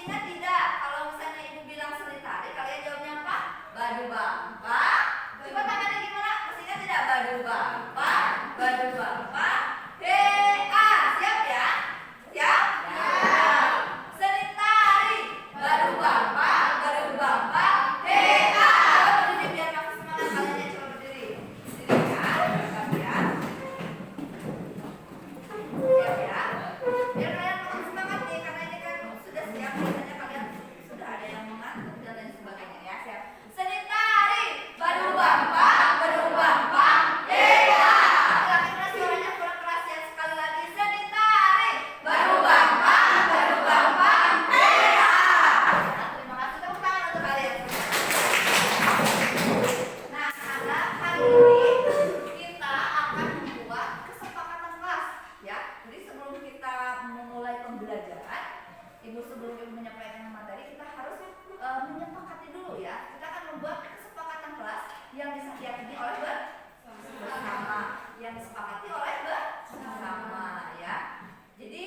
ingat tidak kalau misalnya ibu bilang seni tari, kalian jawabnya apa? Badu bampak. Coba tangannya gimana? Masih ingat tidak? Badu bampak, badu bampak. Hea, siap ya? Siap? Siap. Seni tari, badu bampak, badu bampak. Hea. Coba berdiri biar makin semangat kalian ya. Coba berdiri. Berdiri ya. Siap ya. Siap ya. Biar kalian makin semangat nih, karena ini kan sudah siap. Biasanya kalian sudah ada yang mengantuk dan lain sebagainya ya. Siap. Seni tari, badu bampak, badu bampak. Hea. Lagi keras suaranya kurang keras ya. Sekali lagi seni tari, badu bampak, badu bampak. Hea. Terima kasih, tepuk tangan untuk kalian. Nah, anak, hari ini kita akan membuat kesepakatan kelas ya. Jadi sebelum kita memulai pembelajaran, sebelum ibu menyampaikan materi, kita harus menyepakati dulu ya. Kita akan membuat kesepakatan kelas yang disepakati oleh bersama, yang disepakati oleh bersama ya. Jadi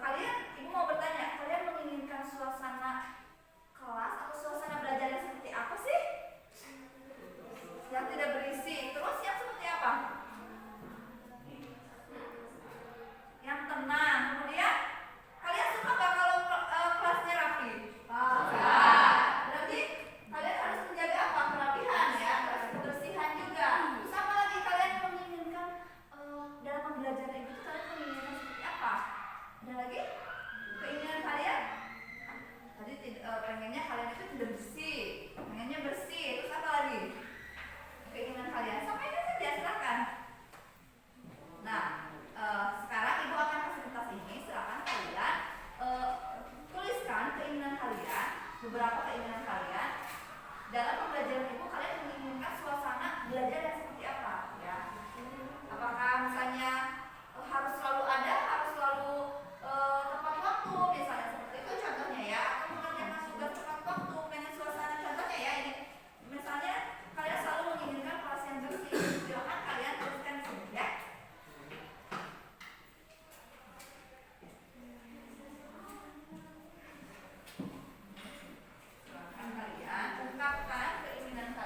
kalian, ibu mau bertanya, kalian menginginkan suasana kelas atau suasana belajar yang seperti apa sih? Yang tidak berisi, terus yang seperti apa? Yang tenang. Kemudian kalian suka gak kalau kelasnya rapi? Berarti kalian harus menjaga apa? Kerapihan ya, kebersihan juga. Terus apa lagi kalian menginginkan dalam pembelajaran itu, kalian menginginkan seperti apa? Ada lagi? Keinginan kalian? Tadi pengennya kalian itu tidak bersih, pengennya bersih. Terus apa lagi? Keinginan kalian, sampaikan saja, silakan. Nah, sekarang ibu akan kasih kertas ini. Silakan kalian tuliskan keinginan kalian, beberapa keinginan kalian. Dalam pembelajaran ibu, kalian menginginkan suasana belajar yang seperti apa ya? Apakah misalnya harus selalu ada, harus selalu tepat waktu, misalnya seperti itu contohnya ya, atau mengerjakan tugas tepat waktu, pengen suasana, contohnya ya ini. Misalnya kalian selalu menginginkan kelas yang bersih, silakan kalian tuliskan di sini ya. Silakan kalian ungkapkan keinginan kalian.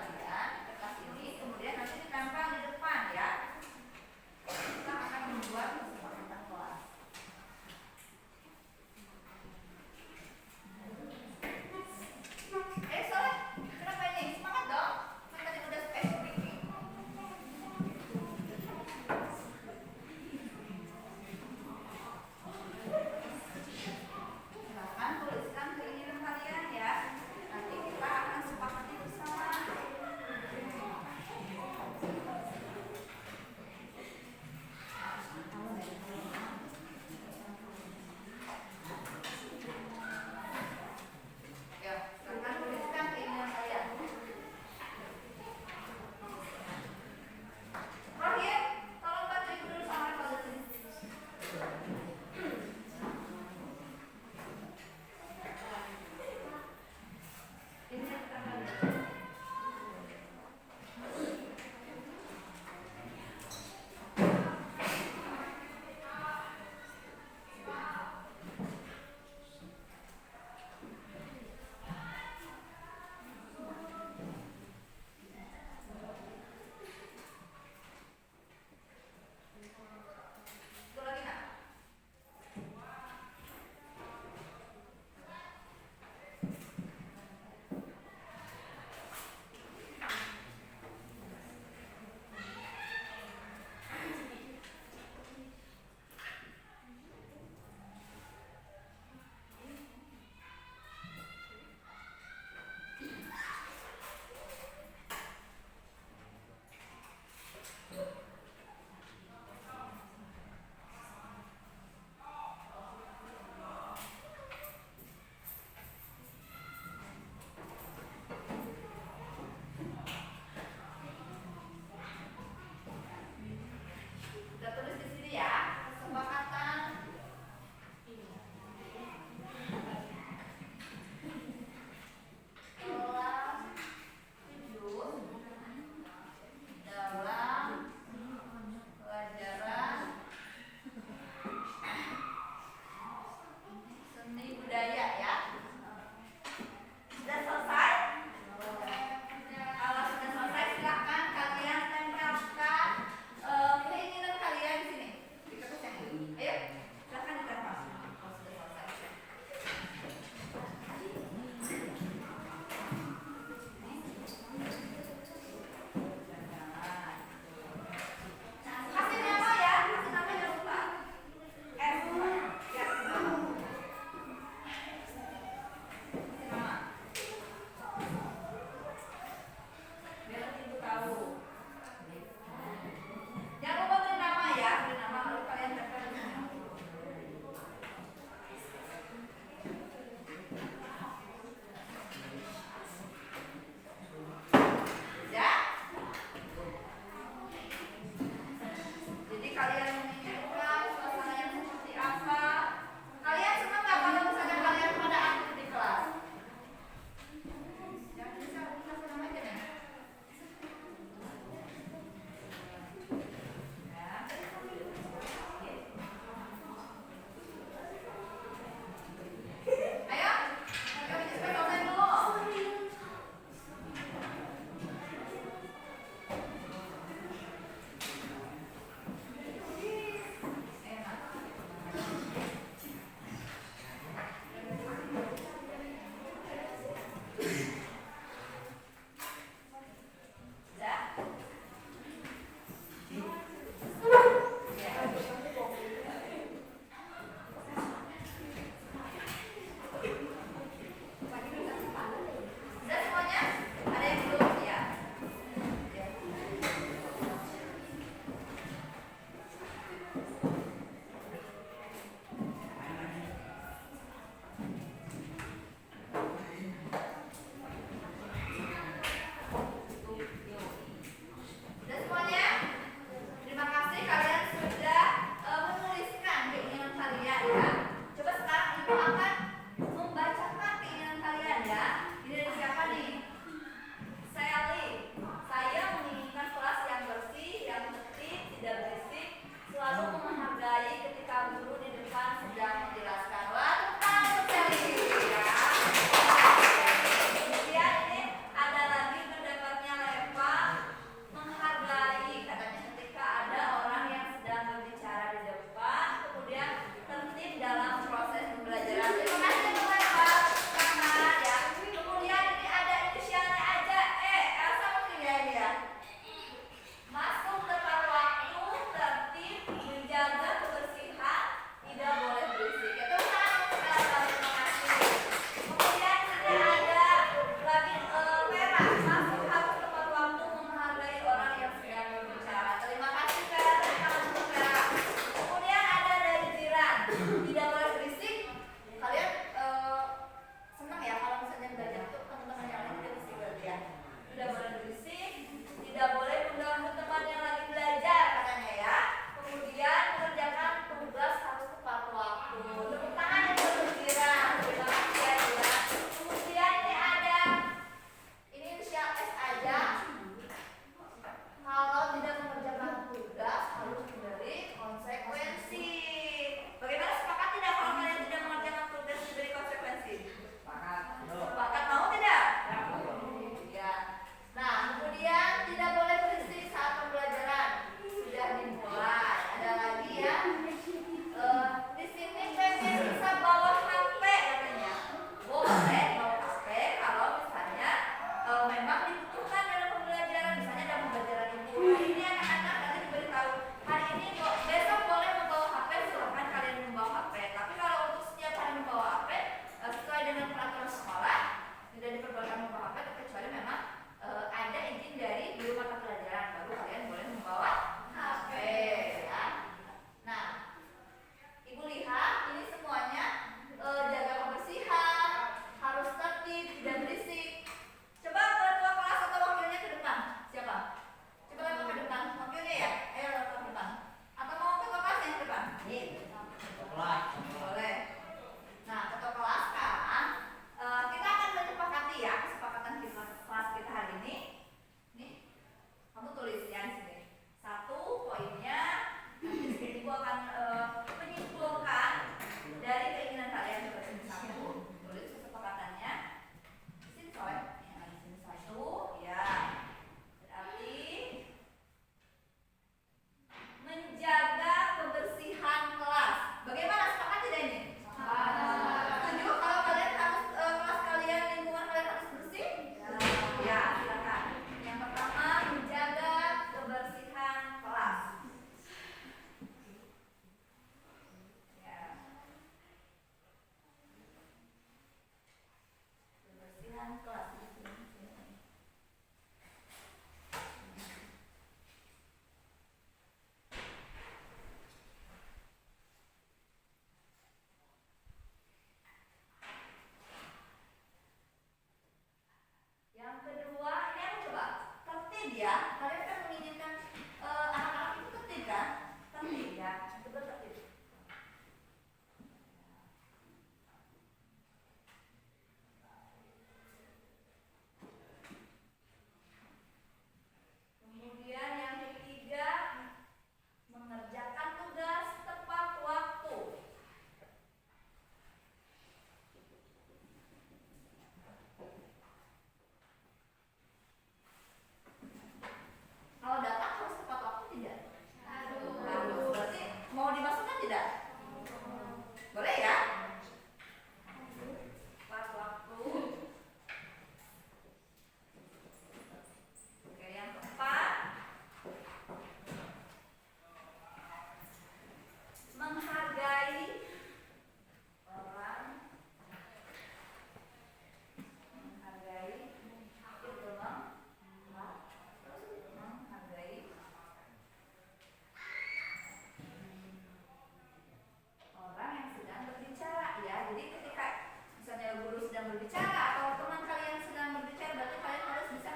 sedang berbicara atau teman kalian sedang berbicara, berarti kalian harus bisa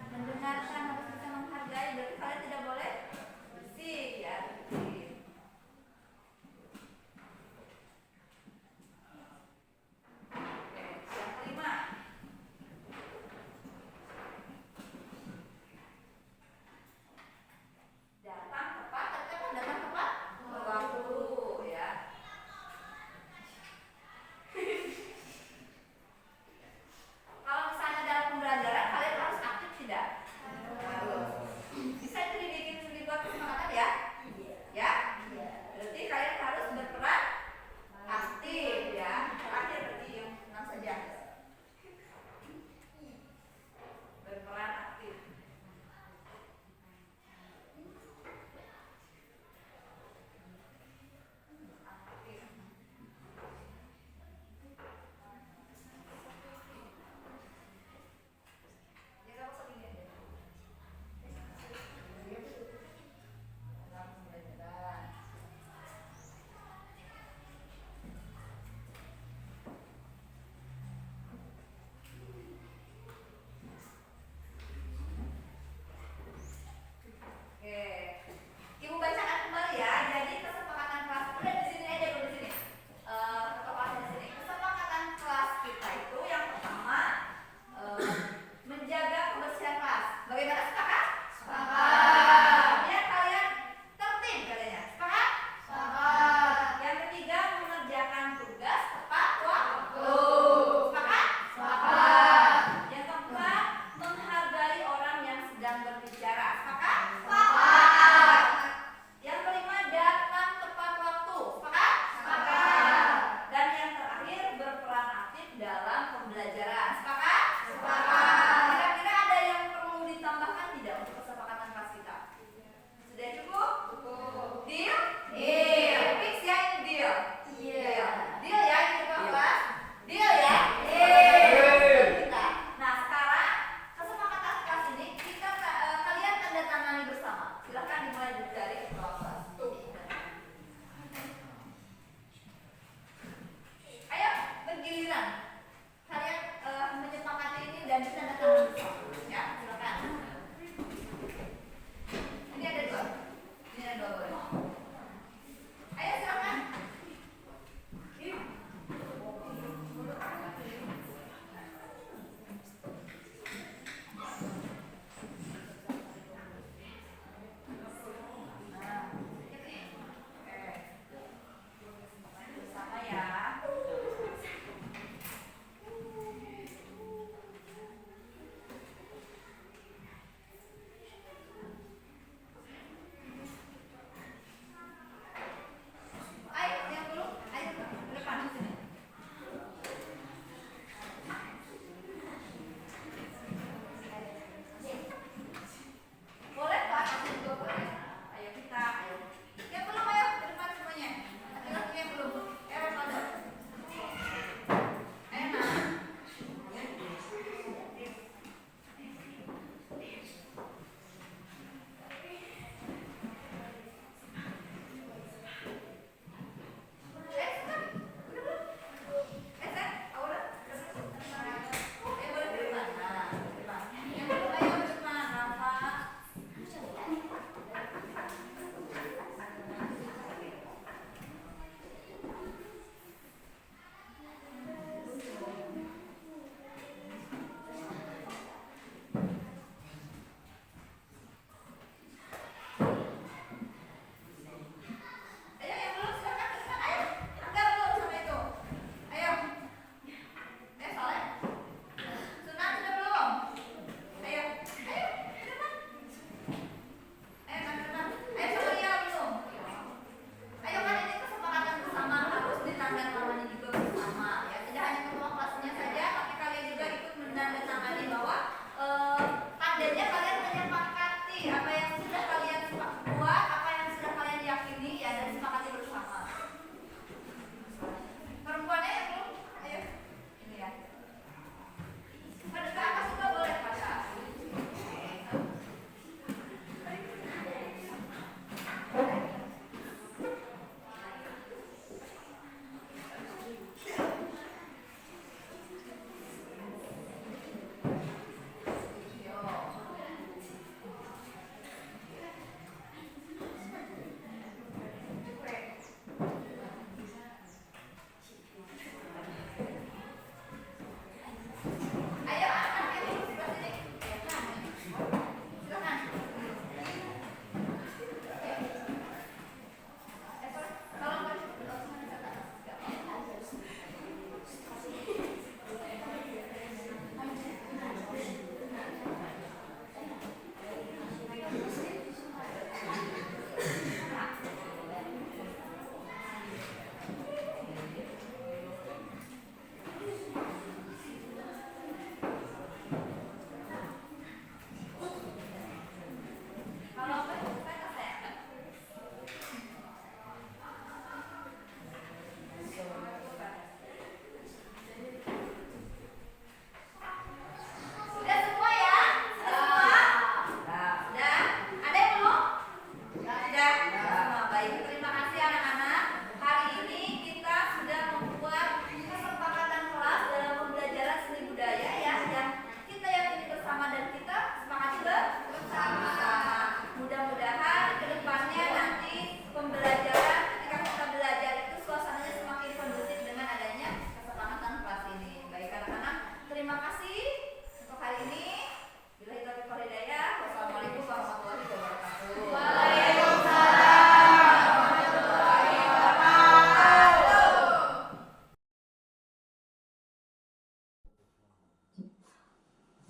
mendengarkan, harus bisa menghargai. Berarti kalian tidak boleh berisik ya. Yang kelima, datang tepat. Tadi apa? Datang tepat waktu ya.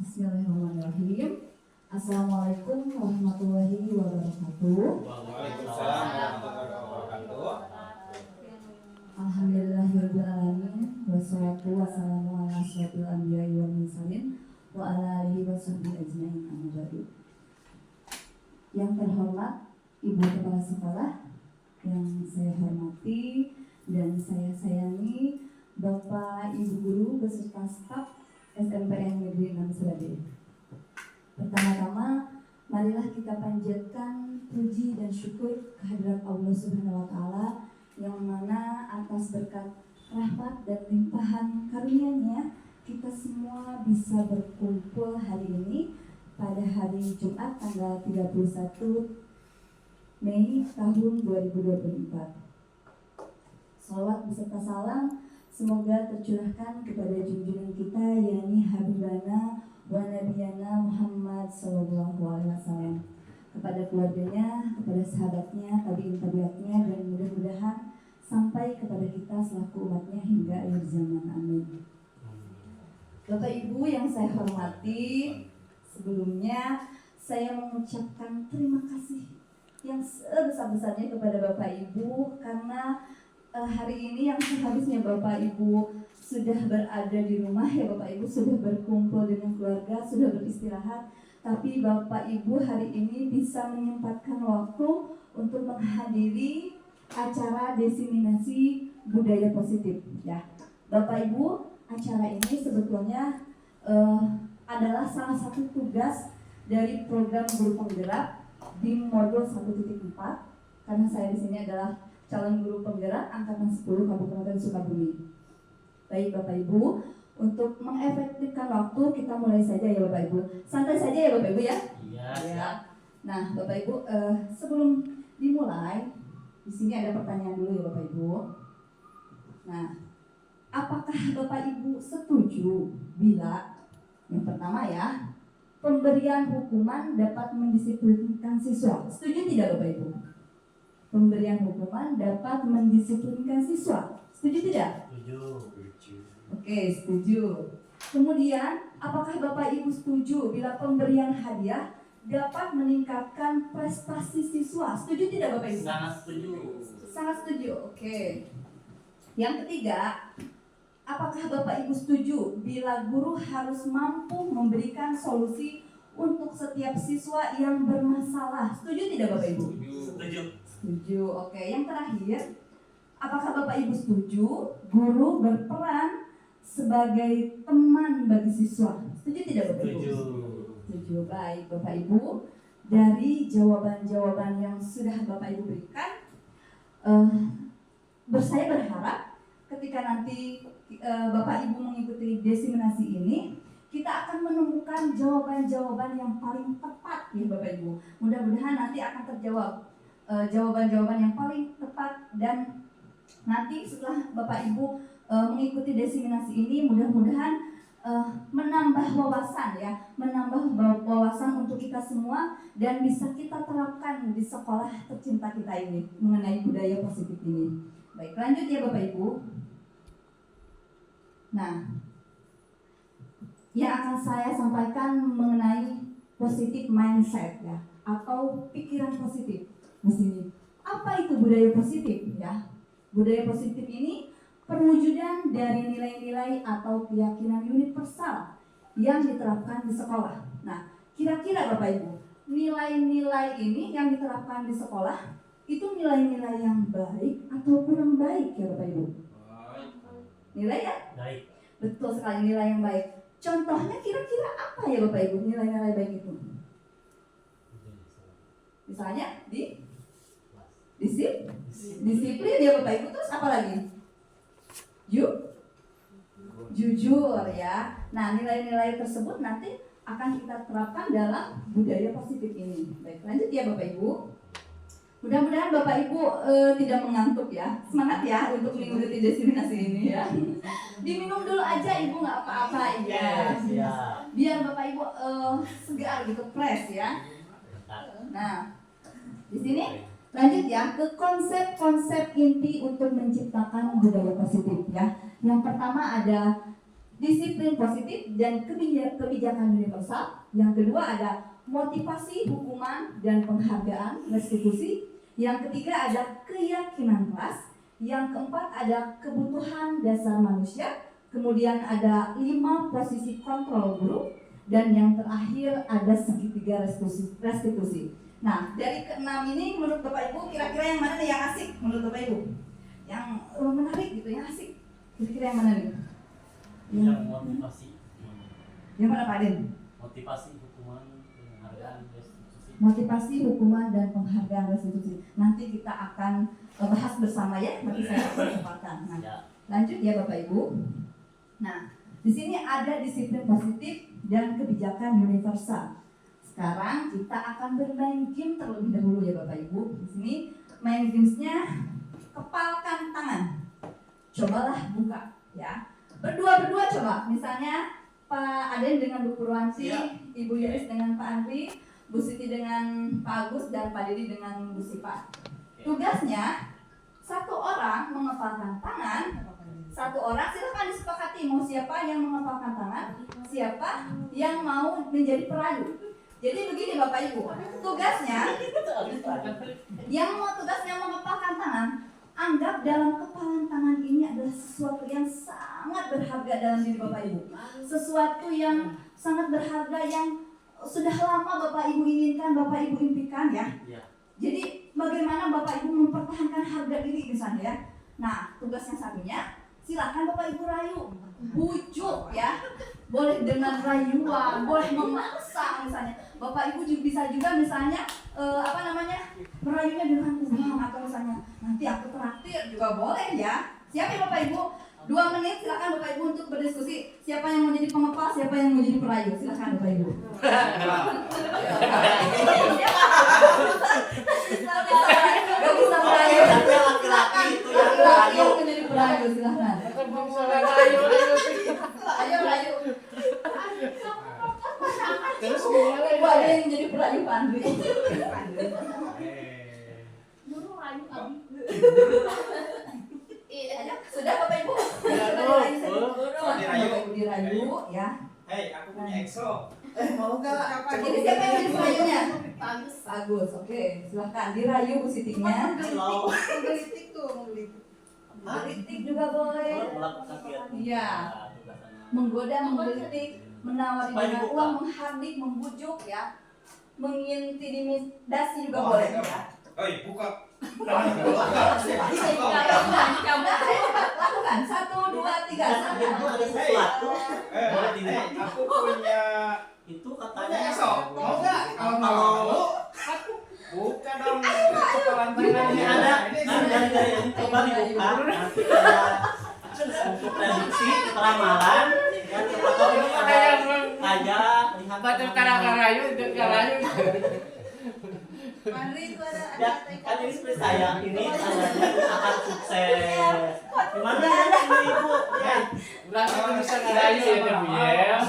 Bismillahirrahmanirrahim. Assalamualaikum warahmatullahi wabarakatuh. Waalaikumsalam warahmatullahi wabarakatuh. Alhamdulillahirabbil alamin wassalatu wassalamu ala asyrofil anbiya'i wal mursalin wa ala alihi washabbihi ajmain amma ba'du. Yang terhormat Ibu Kepala Sekolah, yang saya hormati dan saya sayangi Bapak Ibu Guru beserta staf SMPN Negeri 6 Surabaya. Pertama-tama, marilah kita panjatkan puji dan syukur kehadirat Allah Subhanahu wa Ta'ala, yang mana atas berkat rahmat dan limpahan karunia-Nya kita semua bisa berkumpul hari ini pada hari Jumat tanggal 31 Mei tahun 2024. Shalawat beserta salam semoga tercurahkan kepada junjungan kita, yakni Habibana wa Nabiyana Muhammad sallallahu alaihi wasallam, kepada keluarganya, kepada sahabatnya, tabi'in-tabi'atnya, dan mudah-mudahan sampai kepada kita selaku umatnya hingga akhir zaman. Amin. Bapak Ibu yang saya hormati, sebelumnya saya mengucapkan terima kasih yang sebesar-besarnya kepada Bapak Ibu, karena hari ini yang seharusnya Bapak Ibu sudah berada di rumah, ya Bapak Ibu sudah berkumpul dengan keluarga, sudah beristirahat, tapi Bapak Ibu hari ini bisa menyempatkan waktu untuk menghadiri acara diseminasi budaya positif, ya. Bapak Ibu, acara ini sebetulnya adalah salah satu tugas dari program guru penggerak di modul 1.4, karena saya di sini adalah calon guru penggerak angkatan 10 Kabupaten Sukabumi. Baik Bapak Ibu, untuk mengefektifkan waktu kita mulai saja ya Bapak Ibu. Santai saja ya Bapak Ibu ya. Iya. Ya. Nah Bapak Ibu, sebelum dimulai, di sini ada pertanyaan dulu ya Bapak Ibu. Nah, apakah Bapak Ibu setuju bila yang pertama ya, pemberian hukuman dapat mendisiplinkan siswa? Setuju tidak Bapak Ibu? Pemberian hukuman dapat mendisiplinkan siswa. Setuju tidak? Setuju. Oke, setuju. Kemudian, apakah Bapak Ibu setuju bila pemberian hadiah dapat meningkatkan prestasi siswa? Setuju tidak Bapak Ibu? Sangat setuju. Sangat setuju. Oke. Yang ketiga, apakah Bapak Ibu setuju bila guru harus mampu memberikan solusi untuk setiap siswa yang bermasalah? Setuju tidak Bapak Ibu? Setuju. Setuju. Oke, yang terakhir, apakah Bapak Ibu setuju guru berperan sebagai teman bagi siswa? Setuju tidak Bapak Ibu? Setuju. Setuju. Baik Bapak Ibu, dari jawaban-jawaban yang sudah Bapak Ibu berikan, saya berharap ketika nanti Bapak Ibu mengikuti diseminasi ini, kita akan menemukan jawaban-jawaban yang paling tepat ya Bapak Ibu. Mudah-mudahan nanti akan terjawab jawaban-jawaban yang paling tepat, dan nanti setelah Bapak Ibu mengikuti diseminasi ini, mudah-mudahan menambah wawasan ya, menambah wawasan untuk kita semua, dan bisa kita terapkan di sekolah tercinta kita ini mengenai budaya positif ini. Baik, lanjut ya Bapak Ibu. Nah, yang akan saya sampaikan mengenai positif mindset ya, atau pikiran positif di sini. Apa itu budaya positif ya? Budaya positif ini perwujudan dari nilai-nilai atau keyakinan universal yang diterapkan di sekolah. Nah, kira-kira Bapak Ibu, nilai-nilai ini yang diterapkan di sekolah itu nilai-nilai yang baik atau kurang baik ya Bapak Ibu? Nilai ya? Baik. Betul sekali, nilai yang baik. Contohnya kira-kira apa ya Bapak Ibu nilai-nilai baik itu? Misalnya disiplin ya Bapak Ibu, terus apa lagi? Jujur ya. Nah, nilai-nilai tersebut nanti akan kita terapkan dalam budaya positif ini. Baik, lanjut ya Bapak Ibu. Mudah-mudahan Bapak Ibu tidak mengantuk ya. Semangat ya untuk mengikuti diseminasi ini ya. Diminum dulu aja Ibu, nggak apa-apa ya. Biar Bapak Ibu segar gitu, fresh ya. Nah, di sini lanjut ya ke konsep-konsep inti untuk menciptakan budaya positif ya. Yang pertama ada disiplin positif dan kebijakan universal. Yang kedua ada motivasi, hukuman, dan penghargaan, restitusi. Yang ketiga ada keyakinan kelas. Yang keempat ada kebutuhan dasar manusia. Kemudian ada 5 posisi kontrol guru. Dan yang terakhir ada segitiga restitusi. Nah, dari keenam ini menurut Bapak Ibu kira-kira yang mana nih yang asik menurut Bapak Ibu? Yang menarik gitu, yang asik. Kira-kira yang mana nih? Yang motivasi. Yang mana Pak Den? Motivasi, hukuman, penghargaan, restitusi. Motivasi, hukuman, dan penghargaan restitusi. Nanti kita akan bahas bersama ya. Nanti saya kesempatan. Nah, Ya. lanjut ya Bapak Ibu. Nah, di sini ada disiplin positif dan kebijakan universal. Sekarang kita akan bermain game terlebih dahulu ya Bapak Ibu. Di sini main gamesnya kepalkan tangan. Cobalah buka ya. Berdua coba. Misalnya Pak Aden dengan Bu Purwanti, Ibu Yuris dengan Pak Andri, Bu Siti dengan Pak Agus, dan Pak Dedi dengan Bu Sipa. Tugasnya satu orang mengepalkan tangan. Satu orang silakan disepakati mau siapa yang mengepalkan tangan, siapa yang mau menjadi perayu. Jadi begini Bapak Ibu, tugasnya tugasnya mengepalkan tangan, anggap dalam kepalan tangan ini adalah sesuatu yang sangat berharga dalam diri Bapak Ibu. Sesuatu yang sangat berharga yang sudah lama Bapak Ibu inginkan, Bapak Ibu impikan ya. Jadi bagaimana Bapak Ibu mempertahankan harga diri misalnya ya. Nah, tugas yang satunya silakan Bapak Ibu rayu, bujuk ya. Boleh dengan rayuan, boleh memaksa misalnya. Bapak Ibu juga bisa juga misalnya merayunya dengan uang atau misalnya nanti aku traktir juga boleh ya. Siap ya Bapak Ibu? 2 menit silakan Bapak Ibu untuk berdiskusi. Siapa yang mau jadi pengepal, siapa yang mau jadi perayu? Silakan Bapak Ibu. Gak bisa merayu. Laki-laki itu yang Laki-laki yang menjadi perayu silakan. Ayo rayu. Terus Ibu ada yang jadi perayu Pak Andri. Sudah Bapak Ibu? Sudah dirayu ya. Hei, aku punya EXO. mau nggak? Jadi siapa yang jadi perayunya? Bagus, oke. Silakan dirayu Bu Sitinya. Menggelitik tuh, menggelitik. Kritik juga boleh. Melakukan kegiatan. Iya. Menggoda, menggelitik, menawari dengan uang, menghardik, membujuk ya. Mengintimidasi juga boleh ya. Hei, buka. Lakukan 1, 2, 3. Itu ada sesuatu. Aku punya Itu punya katanya EXO. Mau nggak? Kalau mau, buka dong kepalan tangan. ini ada ini coba dibuka nanti ada untuk prediksi ramalan ya atau ini ada kayak lihat Batu karayu itu karayu. Andri itu ada ya kan ini seperti saya ini tandanya akan sukses gimana ya ini ibu ya Berarti itu bisa karayu ya tapi ya.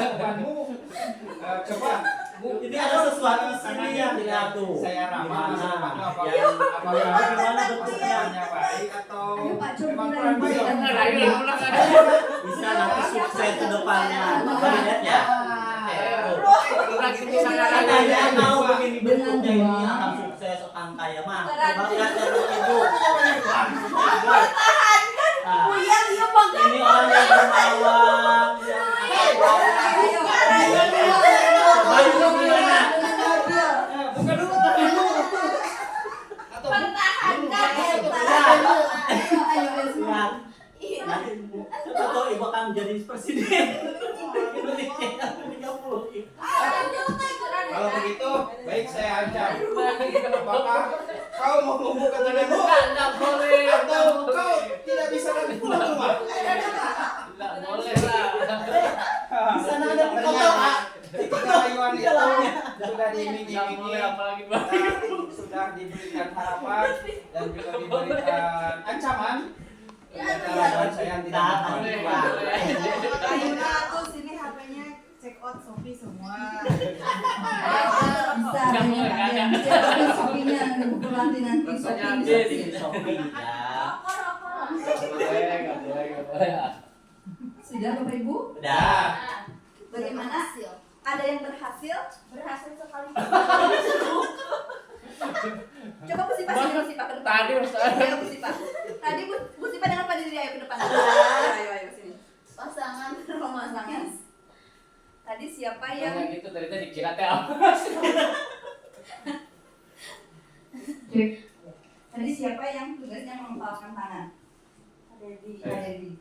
Coba. ini ada sesuatu di sini yang dilihat tuh Saya ramal gimana apakah gimana bentuknya baik atau Ayo Pak, coba memang dirayu. kurang baik? Karayu pulang ada. bisa nanti sukses ke depannya coba dilihat ya Lagi bisa karayu. katanya mau begini bentuknya ini akan sukses akan kaya mah coba lihat ya ibu ini orang yang bermawar bayu gimana Buka dulu tanganmu. lihat nanti coba tuh ibu akan jadi presiden Indonesia yang 30 Kalau begitu, baik saya ancam. Apakah kau mau membuka tanganmu Enggak boleh. atau kau tidak bisa lagi pulang rumah? Enggak boleh lah. di sana ada foto Pak Rayuan itu sudah Enggak diiming-imingi boleh apalagi dan sudah diberikan harapan dan juga diberikan ancaman. Ternyata saya tidak mau. boleh. Terus ini HP-nya check out Shopee semua. Bisa ini siapkan Shopee-nya Ibu Purwanti nanti Jadi di Shopee ya enggak boleh. Sudah Sudah Bapak Ibu? Udah. Bagaimana? Ada yang berhasil? Berhasil sekali. Coba Bu Sipa sini, Bu Sipa ke depan. Tadi Ustaz. Ayo Bu Sipa. Tadi Bu Sipa dengan Pak Didi, ayo ke depan. Ayo sini. Pasangan Pasangan. Tadi siapa Yang yang gitu tadi dikira teh apa? Tadi siapa yang tugasnya mengepalkan tangan? ada di Pak Dedi.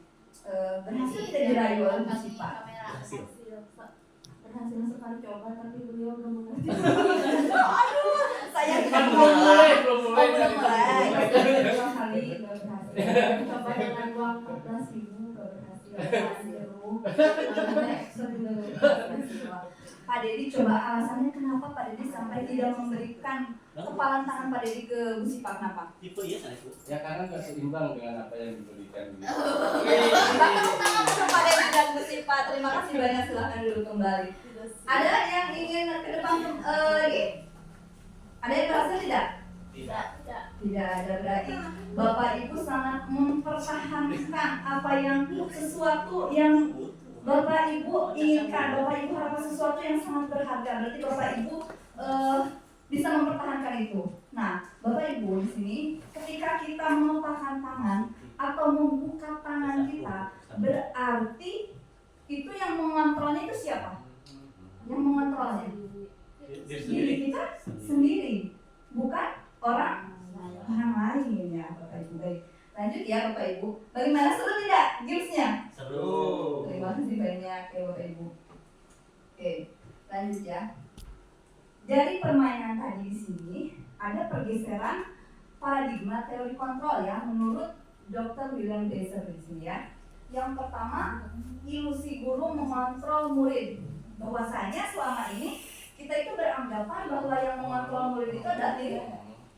Berhasil tidak dirayu oleh Bu Sipa? kamera. Berhasil sekali coba tapi beliau belum mengerti. Saya Kan belum mulai, belum mulai. belum mulai. Dua kali nggak berhasil. Coba dengan uang 14.000 nggak berhasil. Extra juga nggak berhasil. Pak Dedi, coba alasannya kenapa Pak Dedi sampai tidak memberikan kepalan tangan Pak Dedi ke Bu Sipa, kenapa? Tipe iya sana itu. Ya karena nggak seimbang dengan apa yang diberikan. Ke Pak Dedi dan Bu Sipa, terima kasih banyak, silahkan dulu kembali. Ada yang ingin ke depan ini? Ada yang berhasil tidak? Tidak. Tidak ada, berarti Bapak Ibu sangat mempertahankan apa yang sesuatu yang Bapak Ibu inginkan, Bapak Ibu harapkan sesuatu yang sangat berharga. Berarti Bapak Ibu bisa mempertahankan itu. Nah, Bapak Ibu di sini ketika kita mengepalkan tangan atau membuka tangan kita, berarti itu yang mengontrolnya itu siapa? Yang mengontrolnya Diri sendiri. diri kita sendiri, bukan orang lain ya Bapak Ibu. Baik, lanjut ya Bapak Ibu. Bagaimana, seru tidak gamesnya? Seru. Terima kasih banyak ya Bapak Ibu. Oke, lanjut ya. Dari permainan tadi di sini ada pergeseran paradigma teori kontrol ya menurut Dr. William Deser di sini ya. Yang pertama, ilusi guru mengontrol murid. Bahwasanya selama ini kita itu beranggapan bahwa yang mengontrol murid itu adalah diri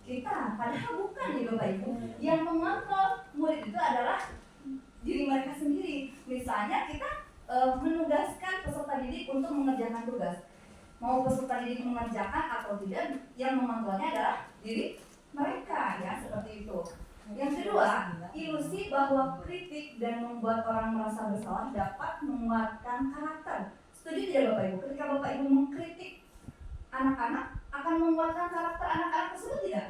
kita, padahal bukan ya Bapak Ibu. Yang mengontrol murid itu adalah diri mereka sendiri. Misalnya kita menugaskan peserta didik untuk mengerjakan tugas. Mau peserta didik mengerjakan atau tidak, yang mengontrolnya adalah diri mereka ya, seperti itu. Yang kedua, ilusi bahwa kritik dan membuat orang merasa bersalah dapat menguatkan karakter. Setuju tidak Bapak Ibu? Ketika Bapak Ibu mengkritik anak-anak, akan menguatkan karakter anak-anak tersebut tidak?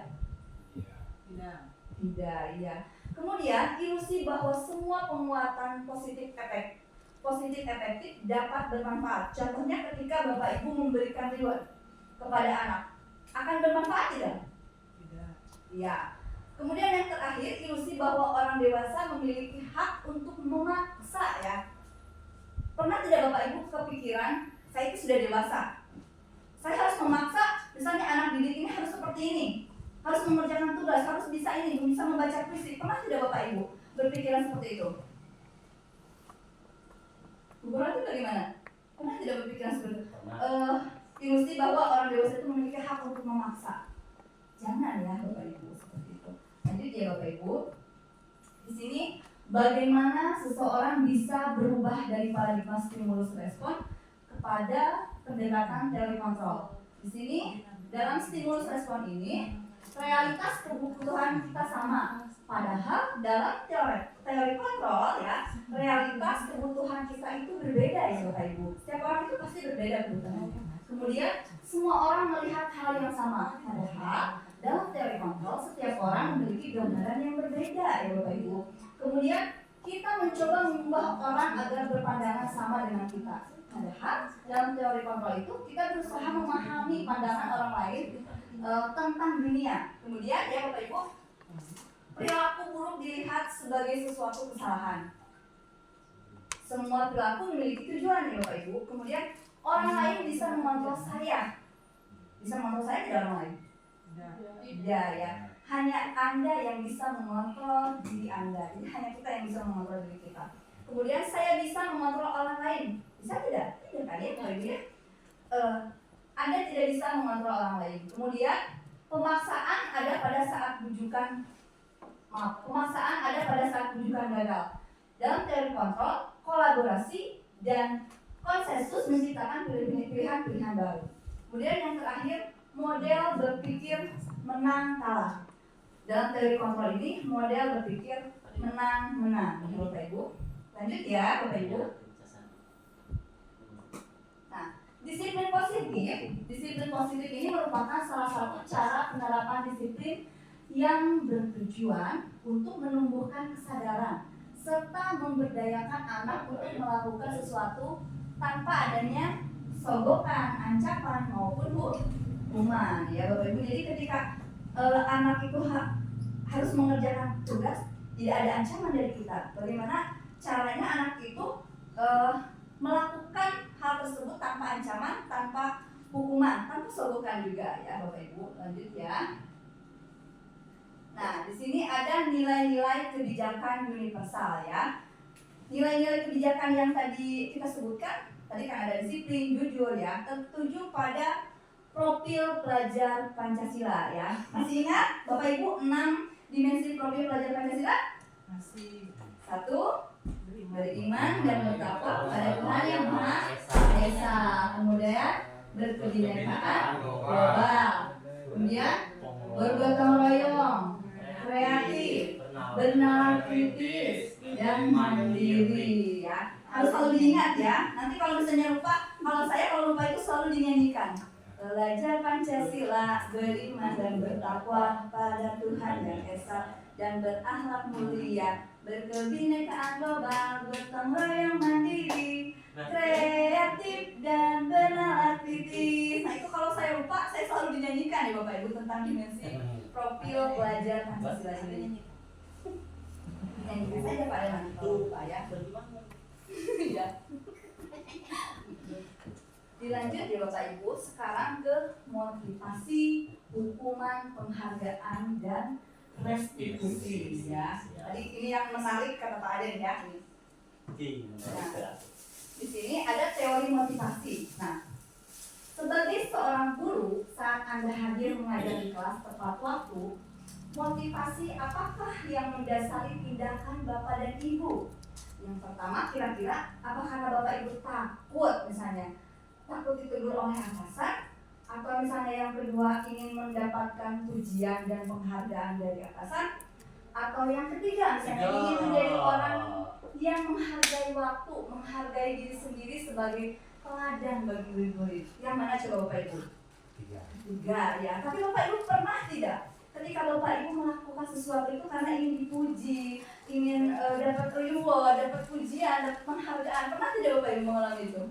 Tidak, iya. Kemudian ilusi bahwa semua penguatan positif efektif dapat bermanfaat. Contohnya ketika Bapak Ibu memberikan reward kepada anak, akan bermanfaat tidak? Tidak. Iya. Kemudian yang terakhir, ilusi bahwa orang dewasa memiliki hak untuk memaksa ya. Pernah tidak Bapak Ibu kepikiran, saya itu sudah dewasa, saya harus memaksa, misalnya anak didik ini harus seperti ini, harus mengerjakan tugas, harus bisa ini, bisa membaca puisi. Pernah tidak Bapak Ibu berpikiran seperti itu? Bu Guru bagaimana? Pernah tidak berpikiran seperti itu? Ilusi bahwa orang dewasa itu memiliki hak untuk memaksa. Jangan ya Bapak Ibu seperti itu. Lanjut ya Bapak Ibu. Di sini bagaimana seseorang bisa berubah dari paradigma stimulus respon kepada pendekatan teori kontrol. Di sini dalam stimulus respon ini realitas kebutuhan kita sama. Padahal dalam teori kontrol ya, realitas kebutuhan kita itu berbeda ya Bapak Ibu. Setiap orang itu pasti berbeda kebutuhannya. Kemudian semua orang melihat hal yang sama. Padahal dalam teori kontrol setiap orang memiliki gambaran yang berbeda ya Bapak Ibu. Kemudian kita mencoba mengubah orang agar berpandangan sama dengan kita. Padahal dalam teori kontrol itu kita berusaha memahami pandangan orang lain tentang dunia. Kemudian ya Bapak Ibu, perilaku buruk dilihat sebagai sesuatu kesalahan. Semua perilaku memiliki tujuan ya Bapak Ibu. Kemudian orang lain bisa mengontrol saya. Bisa mengontrol saya tidak orang lain? Tidak ya. Hanya Anda yang bisa mengontrol diri Anda. Jadi hanya kita yang bisa mengontrol diri kita. Kemudian saya bisa mengontrol orang lain. Bisa tidak? Tidak kan ya Bapak Ibu ya? Anda tidak bisa mengontrol orang lain. Kemudian pemaksaan ada pada saat pemaksaan ada pada saat bujukan gagal. Dalam teori kontrol, kolaborasi dan konsensus menciptakan pilihan-pilihan baru. Kemudian yang terakhir, model berpikir menang kalah. Dalam teori kontrol ini, model berpikir menang-menang. Bapak Ibu, lanjut ya Bapak Ibu. disiplin positif ini merupakan salah satu cara penerapan disiplin yang bertujuan untuk menumbuhkan kesadaran serta memberdayakan anak untuk melakukan sesuatu tanpa adanya sogokan, ancaman maupun hukuman. Ya Bapak Ibu, jadi ketika anak itu harus mengerjakan tugas, tidak ada ancaman dari kita. Bagaimana caranya anak itu melakukan hal tersebut tanpa ancaman, tanpa hukuman, tanpa sogokan juga ya Bapak Ibu. Lanjut ya. Nah, di sini ada nilai-nilai kebijakan universal ya. Nilai-nilai kebijakan yang tadi kita sebutkan, tadi kan ada disiplin, jujur ya, tertuju pada profil pelajar Pancasila ya. Masih ingat Bapak Ibu 6 dimensi profil pelajar Pancasila? Masih. 1, beriman dan bertakwa pada Tuhan yang Maha Esa. Kemudian berkebinekaan global. Kemudian bergotong royong, kreatif, bernalar kritis, dan mandiri ya. Harus selalu diingat ya. Nanti kalau misalnya lupa, kalau lupa itu selalu dinyanyikan. Belajar Pancasila, beriman dan bertakwa pada Tuhan yang Esa dan berakhlak mulia, berkebinekaan global, bergotong royong mandiri, kreatif dan bernalar kritis. Nah itu kalau saya lupa, saya selalu dinyanyikan ya Bapak Ibu tentang dimensi profil pelajar Pancasila ini. Nyanyikan saja Pak nanti kalau lupa ya. Ya. Dilanjut ya Bapak Ibu, sekarang ke motivasi, hukuman, penghargaan, dan restitusi ya. Tadi ini yang menarik kata Pak Aden ya. Nah, di sini ada teori motivasi. Nah, sebagai seorang guru, saat Anda hadir mengajar di kelas tepat waktu, motivasi apakah yang mendasari tindakan Bapak dan Ibu? Yang pertama, kira-kira apa karena Bapak Ibu takut misalnya? Takut ditegur oleh atasan? Atau misalnya yang kedua ingin mendapatkan pujian dan penghargaan dari atasan? Atau yang ketiga misalnya ingin menjadi orang yang menghargai waktu, menghargai diri sendiri sebagai teladan bagi murid-murid? Yang mana coba Bapak Ibu? Tiga ya. Tapi Bapak Ibu pernah tidak ketika Bapak Ibu melakukan sesuatu itu karena ingin dipuji, ingin dapat reward, dapat pujian, dapat penghargaan? Pernah tidak Bapak Ibu mengalami itu?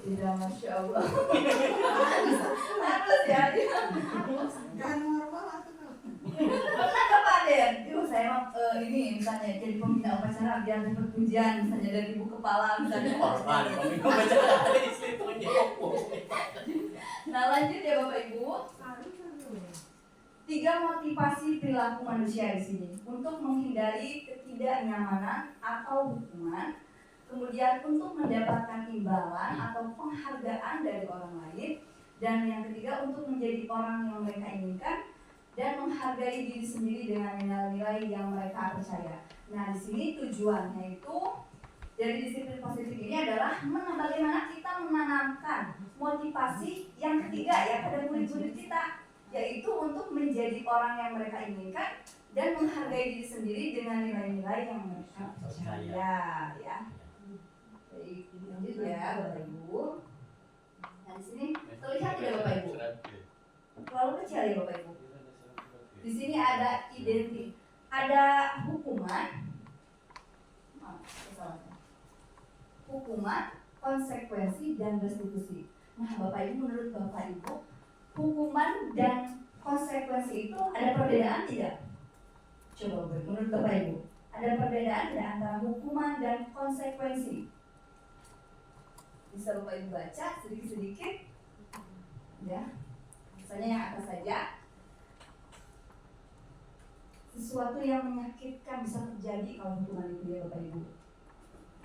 Tidak, Masya Allah. Harus ya. Jangan marah-marah tuh. Pernah ke Pak Den? Yuk saya mau ini misalnya jadi pembina upacara biar dapat pujian misalnya dari ibu kepala misalnya. Nah lanjut ya Bapak Ibu. 3 motivasi perilaku manusia di sini untuk menghindari ketidaknyamanan atau hukuman, kemudian untuk mendapatkan imbalan atau penghargaan dari orang lain, dan yang ketiga untuk menjadi orang yang mereka inginkan dan menghargai diri sendiri dengan nilai-nilai yang mereka percaya. Nah di sini tujuannya itu dari disiplin positif ini adalah bagaimana kita menanamkan motivasi yang ketiga ya pada murid-murid kita, yaitu untuk menjadi orang yang mereka inginkan dan menghargai diri sendiri dengan nilai-nilai yang mereka percaya ya. Baik, lanjut ya Bapak Ibu. Nah di sini terlihat tidak Bapak Ibu? Terlalu kecil ya Bapak Ibu. Di sini ada ada hukuman, konsekuensi dan restitusi. Nah Bapak Ibu, menurut Bapak Ibu, hukuman dan konsekuensi itu ada perbedaan tidak? Coba menurut Bapak Ibu, ada perbedaan tidak antara hukuman dan konsekuensi? Bisa Bapak Ibu baca sedikit-sedikit ya. Misalnya yang atas saja. Sesuatu yang menyakitkan bisa terjadi kalau hukuman itu ya Bapak Ibu.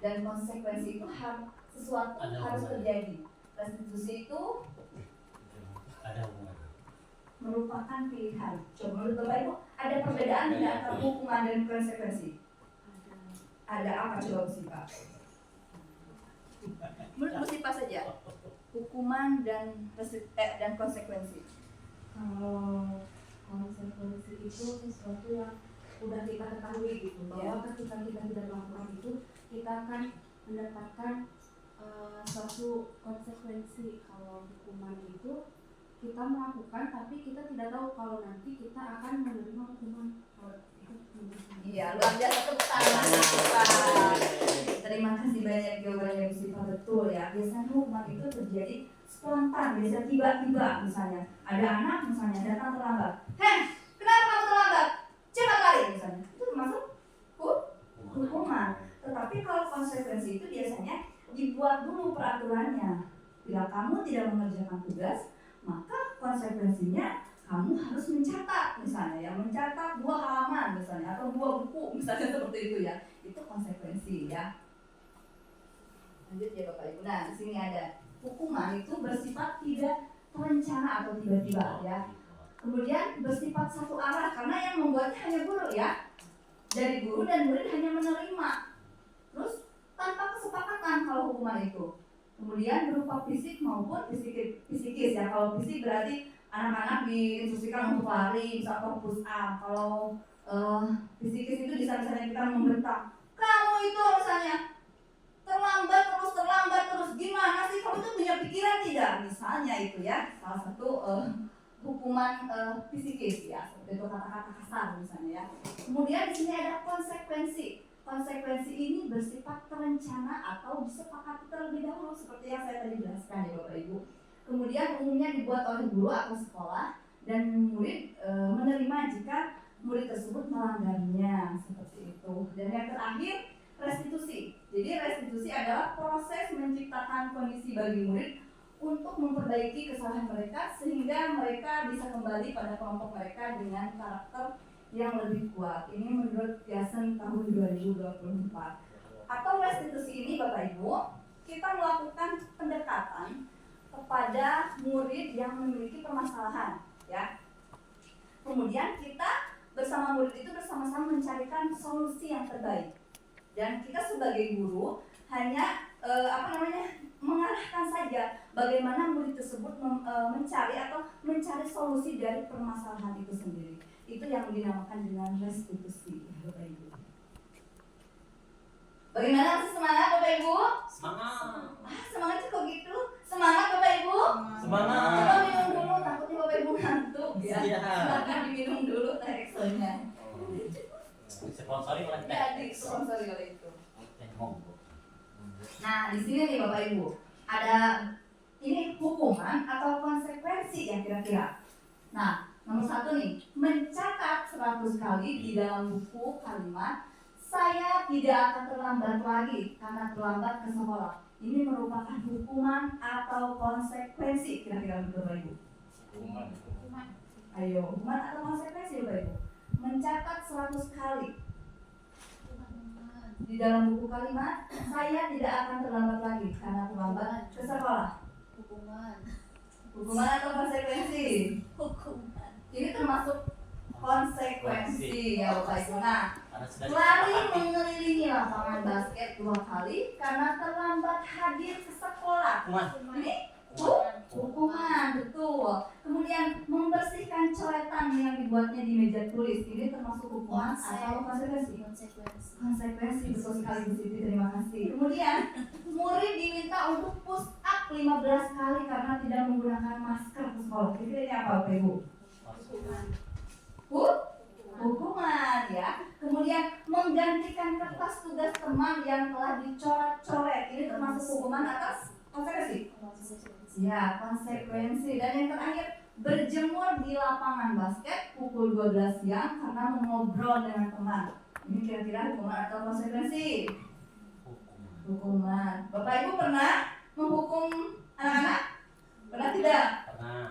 Dan konsekuensi itu sesuatu harus terjadi. Restitusi itu merupakan pilihan. Coba menurut Bapak Ibu, ada perbedaan tidak antara hukuman dan konsekuensi? Ada apa coba Musibah? Menurut Musibah saja. Hukuman dan konsekuensi. Kalau konsekuensi itu sesuatu yang udah kita ketahui gitu, bahwa ketika kita tidak melakukan itu kita akan mendapatkan suatu konsekuensi. Kalau hukuman itu kita melakukan tapi kita tidak tahu kalau nanti kita akan menerima hukuman. Kalau itu Iya, luar biasa, tepuk tangan untuk Syifa. Terima kasih banyak jawabannya Bu Syifa, betul ya. Biasanya hukuman itu terjadi spontan, biasa tiba-tiba misalnya. Ada anak misalnya datang terlambat. Heh, kenapa kamu terlambat? Cepat lari misalnya. Itu termasuk hukuman. Tetapi kalau konsekuensi itu biasanya dibuat dulu peraturannya. Bila kamu tidak mengerjakan tugas, maka konsekuensinya kamu harus mencatat misalnya ya, mencatat 2 halaman misalnya atau 2 buku misalnya seperti itu ya. Itu konsekuensi ya. Lanjut ya Bapak Ibu. Nah, di sini ada hukuman itu bersifat tidak terencana atau tiba-tiba ya. Kemudian bersifat satu arah karena yang membuatnya hanya guru ya. Dari guru dan murid hanya menerima. Terus tanpa kesepakatan kalau hukuman itu. Kemudian berupa fisik maupun psikis ya. Kalau fisik berarti anak-anak diinstruksikan untuk lari atau push up. Kalau psikis itu misalnya kita membentak, kamu itu misalnya terlambat terus gimana sih, kamu tuh punya pikiran tidak, misalnya itu ya salah satu hukuman psikis ya, seperti itu kata-kata kasar misalnya ya. Kemudian di sini ada konsekuensi. Konsekuensi ini bersifat terencana atau disepakati terlebih dahulu seperti yang saya tadi jelaskan ya Bapak Ibu. Kemudian umumnya dibuat oleh guru atau sekolah dan murid menerima jika murid tersebut melanggarnya seperti itu. Dan yang terakhir restitusi. Jadi restitusi adalah proses menciptakan kondisi bagi murid untuk memperbaiki kesalahan mereka sehingga mereka bisa kembali pada kelompok mereka dengan karakter yang lebih kuat. Ini menurut Pearson tahun 2024. Atau restitusi ini Bapak Ibu, kita melakukan pendekatan kepada murid yang memiliki permasalahan ya. Kemudian kita bersama murid itu bersama-sama mencarikan solusi yang terbaik. Dan kita sebagai guru hanya mengarahkan saja bagaimana murid tersebut mencari solusi dari permasalahan itu sendiri. Itu yang dinamakan dengan restitusi, Bapak Ibu. Bagaimana, masih semangat Bapak Ibu? Semangat. Semangat kok gitu? Semangat Bapak Ibu? Semangat. Coba minum dulu, takutnya Bapak Ibu ngantuk ya. Iya. Silakan diminum dulu teh exonya. Disponsori oleh Ya, disponsori oleh itu. monggo. Nah, di sini nih Bapak Ibu, ada ini hukuman atau konsekuensi yang kira-kira. Nah, nomor 1 nih, mencatat 100 kali di dalam buku kalimat saya tidak akan terlambat lagi karena terlambat ke sekolah. Ini merupakan hukuman atau konsekuensi kira-kira Bapak Ibu. Hukuman. Ayo, hukuman atau konsekuensi Bapak Ibu. Mencatat 100 kali di dalam buku kalimat saya tidak akan terlambat lagi karena terlambat ke sekolah. Hukuman atau konsekuensi? Hukuman. Ini termasuk konsekuensi ya Bapak Ibu. Nah, lari mengelilingi lapangan basket 2 kali karena terlambat hadir ke sekolah. Ini hukuman, betul. Kemudian membersihkan coretan yang dibuatnya di meja tulis. Ini termasuk hukuman atau konsekuensi? Konsekuensi, betul sekali Bu Siti, terima kasih. Kemudian murid diminta untuk push up 15 kali karena tidak menggunakan masker ke sekolah. Kira-kira ini apa Bapak Ibu? Hukuman ya. Kemudian menggantikan kertas tugas teman yang telah dicoret-coret. Ini termasuk hukuman atas konsekuensi? Ya, konsekuensi. Dan yang terakhir, berjemur di lapangan basket pukul 12 siang karena mengobrol dengan teman. Ini kira-kira hukuman atau konsekuensi? Hukuman. Bapak Ibu pernah menghukum anak-anak? Pernah tidak?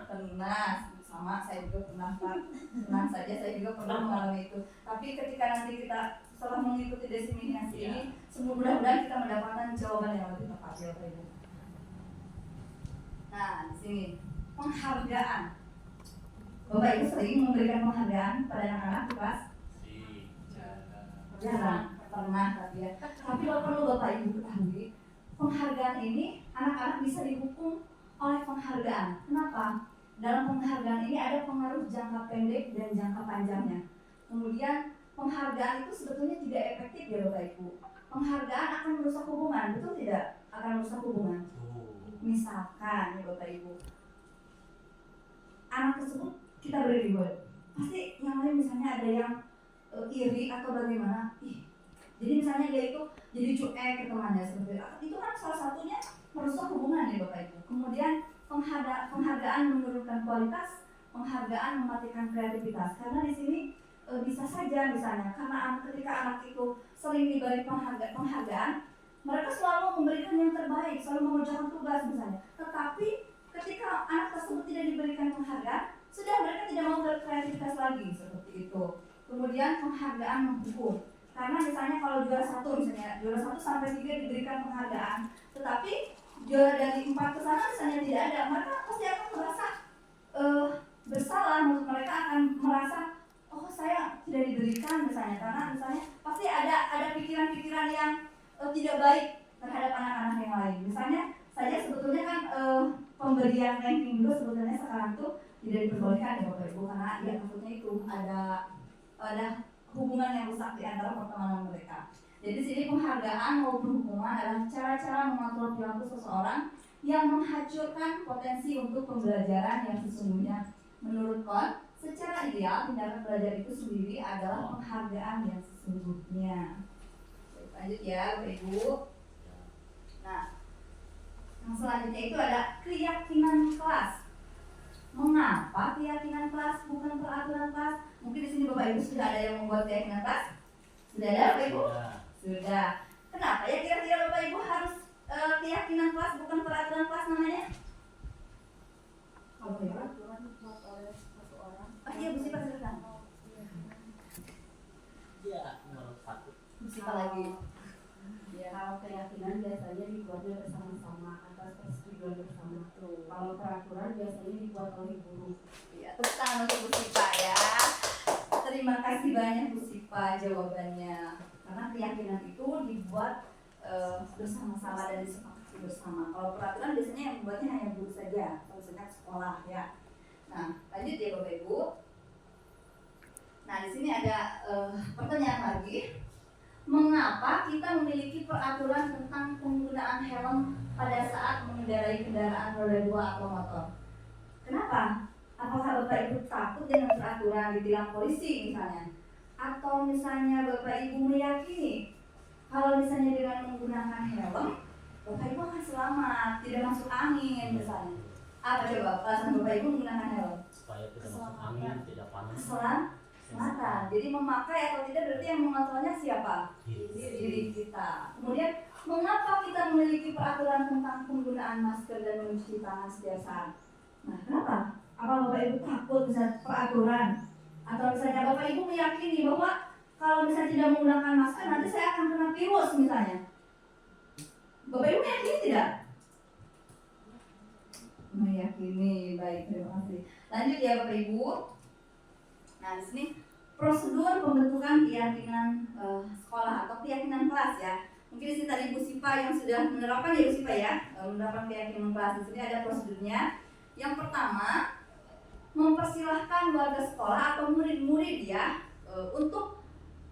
Pernah. Sama, saya juga pernah, Pak. Tenang saja, saya juga pernah mengalami itu. Tapi ketika nanti kita setelah mengikuti diseminasi ini, mudah-mudahan kita mendapatkan jawaban yang lebih tepat ya Bapak Ibu. Nah, di sini penghargaan. Bapak Ibu sering memberikan penghargaan pada anak-anak di kelas? Jarang, pernah tapi ya. Tapi perlu Bapak Ibu ketahui, penghargaan ini anak-anak bisa dihukum oleh penghargaan. Kenapa? Dalam penghargaan ini ada pengaruh jangka pendek dan jangka panjangnya. Kemudian penghargaan itu sebetulnya tidak efektif ya Bapak Ibu. Penghargaan akan merusak hubungan, betul tidak? akan merusak hubungan. Misalkan ya Bapak Ibu, anak tersebut kita beri reward, pasti yang lain misalnya ada yang iri atau bagaimana, jadi misalnya dia itu jadi cuek ke temannya seperti itu kan salah satunya merusak hubungan ya Bapak Ibu. Kemudian penghargaan menurunkan kualitas, penghargaan mematikan kreativitas, karena di sini bisa saja misalnya karena ketika anak itu sering diberi penghargaan, mereka selalu memberikan yang terbaik, selalu mengerjakan tugas misalnya. Tetapi ketika anak tersebut tidak diberikan penghargaan, sudah mereka tidak mau berkreativitas lagi seperti itu. Kemudian penghargaan menghukum, karena misalnya kalau juara 1 sampai 3 diberikan penghargaan, tetapi juara dari 4 ke sana misalnya tidak ada, mereka pasti akan merasa bersalah, mereka akan merasa oh saya tidak diberikan misalnya, karena misalnya pasti ada pikiran-pikiran yang tidak baik terhadap anak-anak yang lain. Misalnya saja sebetulnya kan pemberian ranking dulu sebetulnya sekarang tuh tidak diperbolehkan ya Bapak Ibu, karena ya takutnya itu ada hubungan yang rusak di antara pertemanan mereka. Jadi sini penghargaan maupun hukuman adalah cara-cara mengatur perilaku seseorang yang menghancurkan potensi untuk pembelajaran yang sesungguhnya. Menurut Kohn, secara ideal tindakan belajar itu sendiri adalah penghargaan yang sesungguhnya. Lanjut ya Bapak Ibu. Nah, yang selanjutnya itu ada keyakinan kelas. Mengapa keyakinan kelas bukan peraturan kelas? Mungkin di sini Bapak Ibu sudah ada yang membuat keyakinan kelas? Sudah ada Bapak Ibu? Sudah. Kenapa ya kira-kira Bapak Ibu harus keyakinan kelas bukan peraturan kelas namanya? Bapak Ibu? Iya, Bu Sipa silakan. Iya, nomor 1. Bu Sipa lagi. Ya, kalau keyakinan biasanya dibuat bersama-sama atas persetujuan bersama. Kalau peraturan biasanya dibuat oleh guru. Ya, tepuk tangan untuk Bu Sipa ya. Terima kasih banyak Bu Sipa jawabannya. Karena keyakinan itu dibuat bersama-sama dan disepakati bersama. Kalau peraturan biasanya yang membuatnya hanya guru saja, misalnya sekolah ya. Nah, lanjut ya Bapak Ibu. Nah, di sini ada pertanyaan lagi. Mengapa kita memiliki peraturan tentang penggunaan helm pada saat mengendarai kendaraan roda 2 atau motor? Kenapa? Apakah Bapak Ibu takut dengan peraturan ditilang polisi misalnya? Atau misalnya Bapak Ibu meyakini kalau misalnya dengan menggunakan helm, Bapak Ibu akan selamat, tidak masuk angin misalnya? Apa coba alasan Bapak Ibu menggunakan helm? Supaya tidak masuk angin, tidak panas. Keselamatan. Jadi memakai atau tidak berarti yang mengontrolnya siapa? Diri kita. Kemudian mengapa kita memiliki peraturan tentang penggunaan masker dan mencuci tangan setiap saat? Nah, kenapa? Apa Bapak Ibu takut misalnya peraturan? Atau misalnya Bapak Ibu meyakini bahwa kalau misalnya tidak menggunakan masker nanti saya akan kena virus misalnya? Bapak Ibu meyakini tidak? Meyakini. Baik, terima kasih. Lanjut ya Bapak Ibu. Nah, di sini prosedur pembentukan keyakinan sekolah atau keyakinan kelas ya. Mungkin di sini tadi Bu Sipa yang sudah menerapkan ya Bu Sipa ya, menerapkan keyakinan kelas. Di sini ada prosedurnya. Yang pertama, mempersilahkan warga sekolah atau murid-murid ya untuk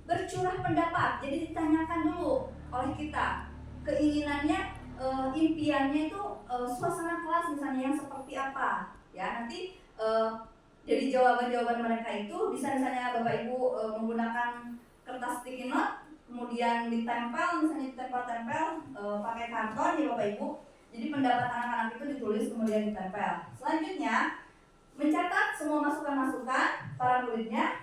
bercurah pendapat. Jadi ditanyakan dulu oleh kita keinginannya, impiannya itu suasana kelas misalnya yang seperti apa ya. Nanti jadi jawaban-jawaban mereka itu bisa misalnya Bapak Ibu menggunakan kertas sticky note, kemudian ditempel, misalnya ditempel-tempel pakai karton ya Bapak Ibu. Jadi pendapat anak-anak itu ditulis kemudian ditempel. Selanjutnya mencatat semua masukan-masukan para muridnya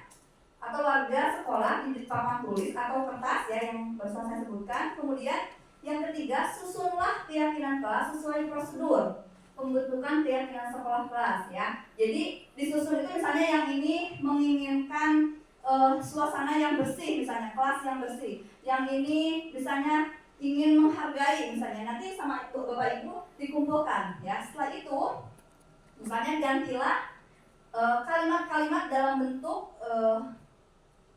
atau warga sekolah di papan tulis atau kertas ya yang barusan saya sebutkan. Kemudian yang ketiga, susunlah keyakinan kelas sesuai prosedur pembentukan keyakinan sekolah kelas ya. Jadi disusun itu misalnya yang ini menginginkan suasana yang bersih misalnya, kelas yang bersih. Yang ini misalnya ingin menghargai misalnya, nanti sama Bapak Ibu dikumpulkan ya. Setelah itu misalnya gantilah kalimat-kalimat dalam bentuk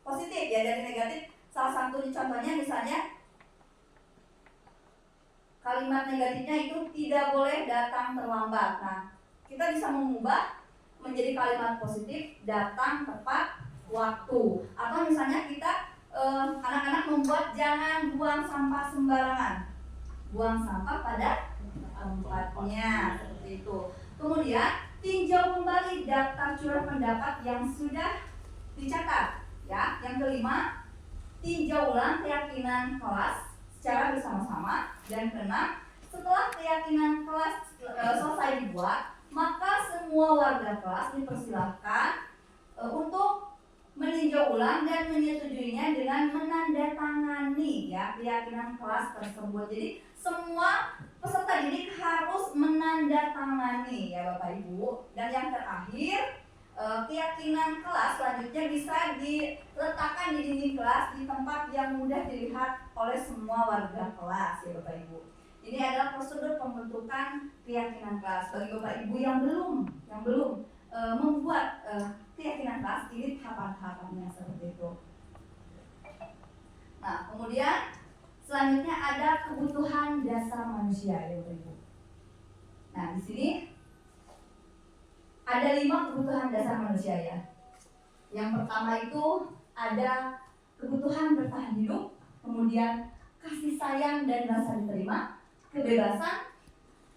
positif ya dari negatif. Salah satu contohnya misalnya kalimat negatifnya itu tidak boleh datang terlambat. Nah, kita bisa mengubah menjadi kalimat positif, datang tepat waktu. Atau misalnya kita anak-anak membuat jangan buang sampah sembarangan. buang sampah pada tempatnya, seperti itu. Kemudian tinjau kembali daftar curah pendapat yang sudah dicatat. Ya, yang kelima, tinjau ulang keyakinan kelas secara bersama-sama. Dan keenam, setelah keyakinan kelas selesai dibuat, maka semua warga kelas dipersilahkan untuk meninjau ulang dan menyetujuinya dengan menandatangani ya keyakinan kelas tersebut. Jadi semua peserta didik harus menandatangani ya Bapak Ibu. Dan yang terakhir, keyakinan kelas selanjutnya bisa diletakkan di dinding kelas di tempat yang mudah dilihat oleh semua warga kelas ya Bapak Ibu. Ini adalah prosedur pembentukan keyakinan kelas. Bagi Bapak Ibu yang belum membuat keyakinan kelas, ini tahapan-tahapannya seperti itu. Nah, kemudian selanjutnya ada kebutuhan dasar manusia ya Bapak Ibu. Nah, di sini ada 5 kebutuhan dasar manusia ya. Yang pertama itu ada kebutuhan bertahan hidup, kemudian kasih sayang dan rasa diterima, kebebasan,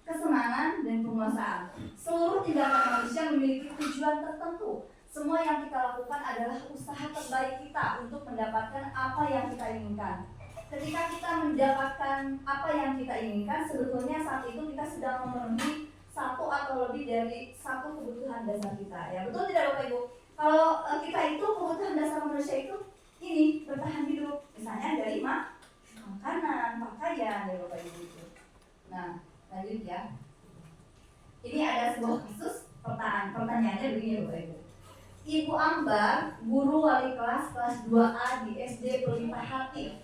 kesenangan, dan penguasaan. Seluruh tindakan manusia memiliki tujuan tertentu. Semua yang kita lakukan adalah usaha terbaik kita untuk mendapatkan apa yang kita inginkan. Ketika kita mendapatkan apa yang kita inginkan, sebetulnya saat itu kita sedang memenuhi satu atau lebih dari satu kebutuhan dasar kita. Ya, betul tidak Bapak Ibu? Kalau kita itu kebutuhan dasar manusia itu ini bertahan hidup. Misalnya ada 5, makanan, pakaian ya Bapak Ibu itu. Nah, lanjut ya. Ini ada sebuah kasus pertanyaannya begini Bapak Ibu. Ibu Ambar, guru wali kelas 2A di SD Pelipah Hati,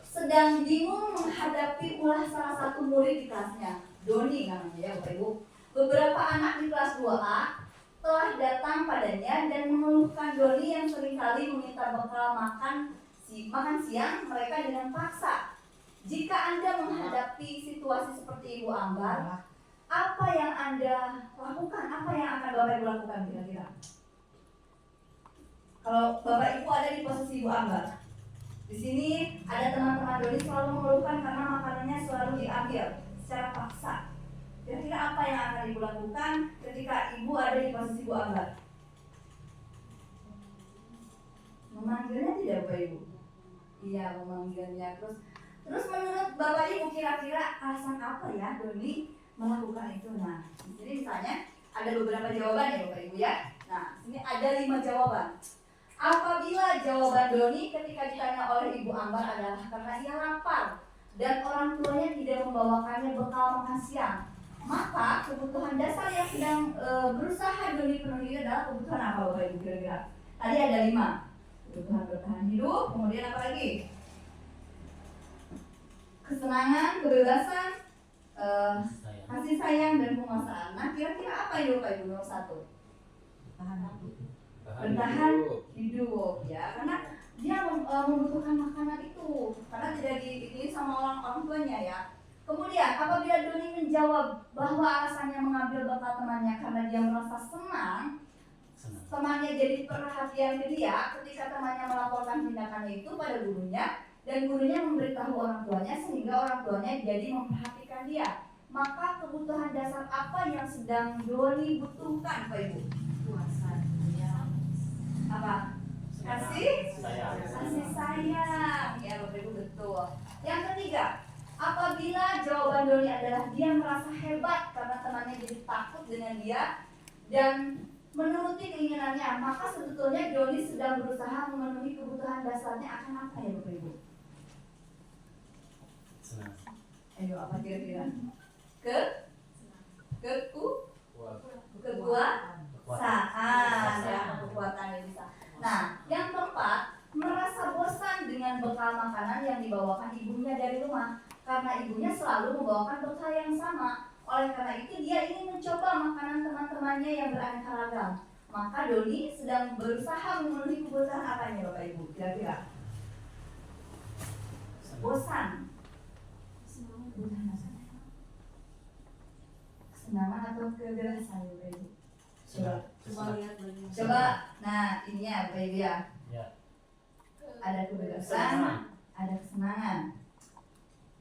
sedang bingung menghadapi ulah salah satu murid di kelasnya, Doni namanya ya Bapak Ibu. Beberapa anak di kelas 2A telah datang padanya dan mengeluhkan Doni yang seringkali meminta bekal makan siang mereka dengan paksa. Jika Anda menghadapi situasi seperti Ibu Ambar, apa yang Anda lakukan? Apa yang akan Bapak Ibu lakukan kira-kira? Kalau Bapak Ibu ada di posisi Ibu Ambar, di sini ada teman-teman Doni selalu mengeluhkan karena makanannya selalu diambil secara paksa. Kira-kira apa yang akan Ibu lakukan ketika Ibu ada di posisi Ibu Ambar? Memanggilnya tidak Bapak Ibu? Iya, memanggilnya. Terus menurut Bapak Ibu kira-kira alasan apa ya Doni melakukan itu? Nah, di sini misalnya ada beberapa jawaban ya Bapak Ibu ya. Nah, sini ada 5 jawaban. Apabila jawaban Doni ketika ditanya oleh Ibu Ambar adalah karena ia lapar dan orang tuanya tidak membawakannya bekal makan siang, maka kebutuhan dasar yang sedang berusaha Doni penuhi adalah kebutuhan apa Bapak Ibu kira-kira? Tadi ada 5. Kebutuhan bertahan hidup, kemudian apa lagi? Kesenangan, kebebasan, kasih sayang, dan penguasaan. Nah, kira-kira apa yang Bapak Ibu nomor 1? Bertahan hidup ya, karena dia membutuhkan makanan itu karena tidak dididik sama orang tuanya ya. Kemudian apabila Doni menjawab bahwa alasannya mengambil bekal temannya karena dia merasa senang, temannya jadi perhatian ke dia ketika temannya melaporkan tindakannya itu pada gurunya, dan gurunya memberitahu orang tuanya sehingga orang tuanya jadi memperhatikan dia. Maka kebutuhan dasar apa yang sedang Doni butuhkan Pak Ibu? Apa? Kasih sayang ya Bapak Ibu, betul. Yang ketiga, apabila jawaban Doni adalah dia merasa hebat karena temannya jadi takut dengan dia dan menuruti keinginannya, maka sebetulnya Doni sedang berusaha memenuhi kebutuhan dasarnya akan apa ya Bapak Ibu? Ayo apa kira-kira? Kekuasaan ya, kekuatan yang bisa. Nah, yang keempat, merasa bosan dengan bekal makanan yang dibawakan ibunya dari rumah karena ibunya selalu membawakan bekal yang sama. Oleh karena itu dia ingin mencoba makanan teman-temannya yang beraneka ragam. Maka Doni sedang berusaha memenuhi kebutuhan apanya Bapak Ibu? Kira-kira? Bosan. Kesenangan atau kebebasan Bapak Ibu? Coba, nah ini ya Bapak Ibu ya. Ada kebebasan, ada kesenangan.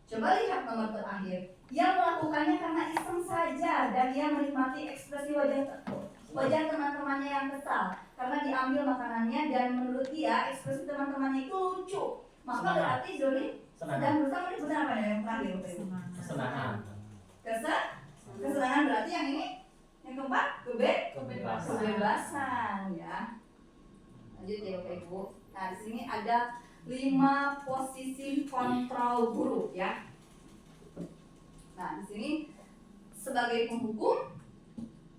Coba lihat nomor terakhir. Yang melakukannya karena iseng saja dan ia menikmati ekspresi wajah teman-temannya yang kesal karena diambil makanannya dan menurut dia ekspresi teman-temannya itu lucu. Maka Senang. berarti Joni Senang. sedang berusaha menyebutkan apa ya yang terakhir? Kesenangan. Kesenangan berarti yang ini yang keempat Kebebasan. kebebasan ya. Lanjut ya Bapak Ibu. Nah di sini ada 5 posisi kontrol guru ya. Nah di sini sebagai penghukum,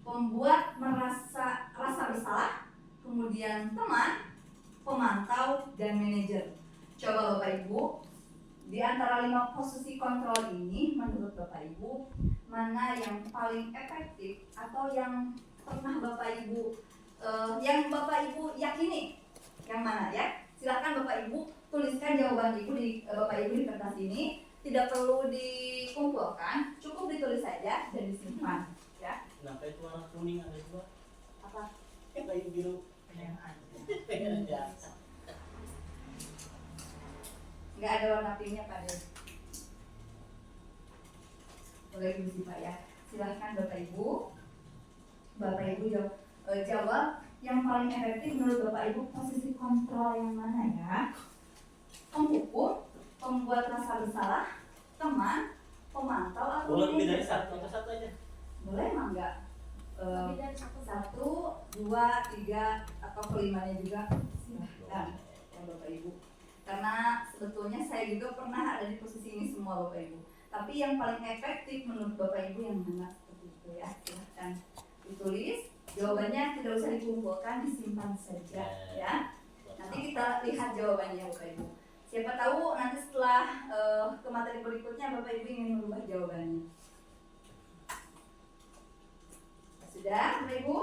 pembuat rasa bersalah, kemudian teman, pemantau, dan manajer. Coba Bapak Ibu, di antara 5 posisi kontrol ini, menurut Bapak Ibu, mana yang paling efektif atau yang pernah Bapak Ibu, yang Bapak Ibu yakini, yang mana ya? Silakan Bapak Ibu tuliskan jawaban Ibu di Bapak Ibu di kertas ini, tidak perlu dikumpulkan, cukup ditulis saja dan disimpan. Ya. Kenapa itu warna kuning ada dua? Apa? Kayak biru. Pengen aja. Nggak ada warna pinknya Pak De. Boleh diisi Pak ya. Silahkan Bapak Ibu. Bapak Ibu jawab yang paling efektif menurut Bapak Ibu posisi kontrol yang mana ya? Penghukum, pembuat rasa bersalah, teman, pemantau atau Boleh lebih dari manajer? satu atau satu aja. Boleh emang enggak? Lebih dari satu. 1, 2, 3 atau kelimanya juga silahkan ya Bapak Ibu. Karena sebetulnya saya juga pernah ada di posisi ini semua Bapak Ibu. Tapi yang paling efektif menurut Bapak Ibu yang mana seperti itu ya. Silahkan ditulis. Jawabannya tidak usah dikumpulkan, disimpan saja ya. Nanti kita lihat jawabannya Bapak Ibu. Siapa tahu nanti setelah ke materi berikutnya Bapak Ibu ingin merubah jawabannya. Sudah Bapak Ibu?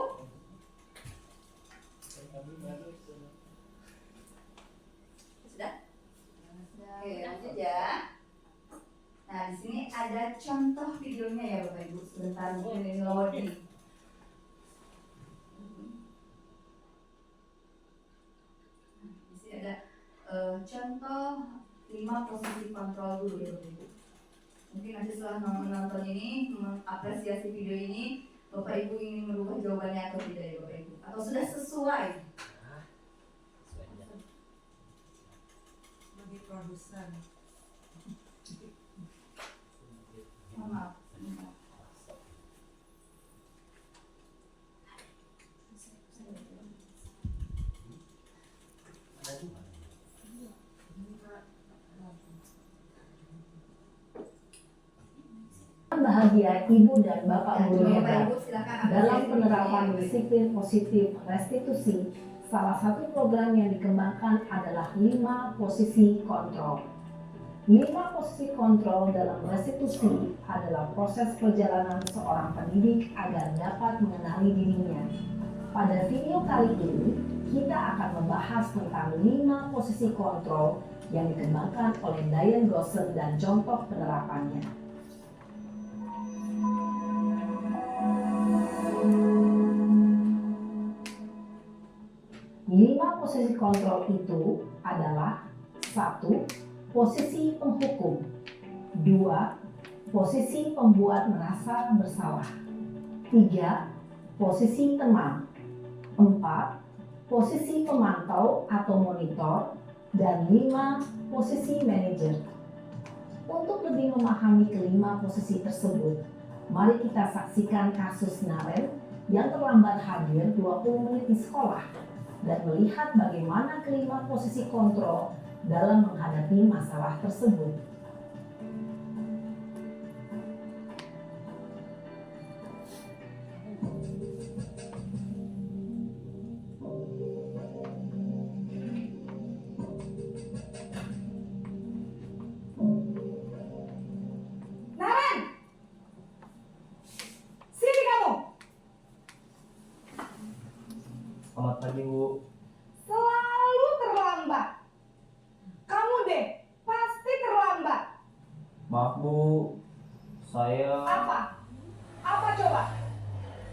Sudah? Oke, lanjut ya. Nah, di sini ada contoh videonya ya Bapak Ibu. Sebentar mungkin ini loading. Di sini ada contoh 5 posisi kontrol dulu ya Bapak Ibu. Mungkin nanti setelah menonton ini, mengapresiasi video ini, Bapak Ibu ingin merubah jawabannya atau tidak ya Bapak Ibu? Atau sudah sesuai? Bagi produsen. Maaf. Bahagia ibu dan bapak guru Bapak hebat. Ibu silakan Dalam apresiasi penerapan videonya. disiplin positif restitusi, salah satu program yang dikembangkan adalah 5 posisi kontrol. 5 posisi kontrol dalam restitusi adalah proses perjalanan seorang pendidik agar dapat mengenali dirinya. Pada video kali ini, kita akan membahas tentang 5 posisi kontrol yang dikembangkan oleh Diane Gossen dan contoh penerapannya. 5 posisi kontrol itu adalah 1. Posisi penghukum. 2. Posisi pembuat merasa bersalah. 3. Posisi teman. 4. Posisi pemantau atau monitor. Dan 5. Posisi manajer. Untuk lebih memahami kelima posisi tersebut, mari kita saksikan kasus Naren yang terlambat hadir 20 menit di sekolah dan melihat bagaimana kelima posisi kontrol dalam menghadapi masalah tersebut. Naren! Sini kamu! Selamat pagi Bu. Selalu terlambat. Kamu deh, pasti terlambat. Maaf Bu, saya Apa? Apa coba?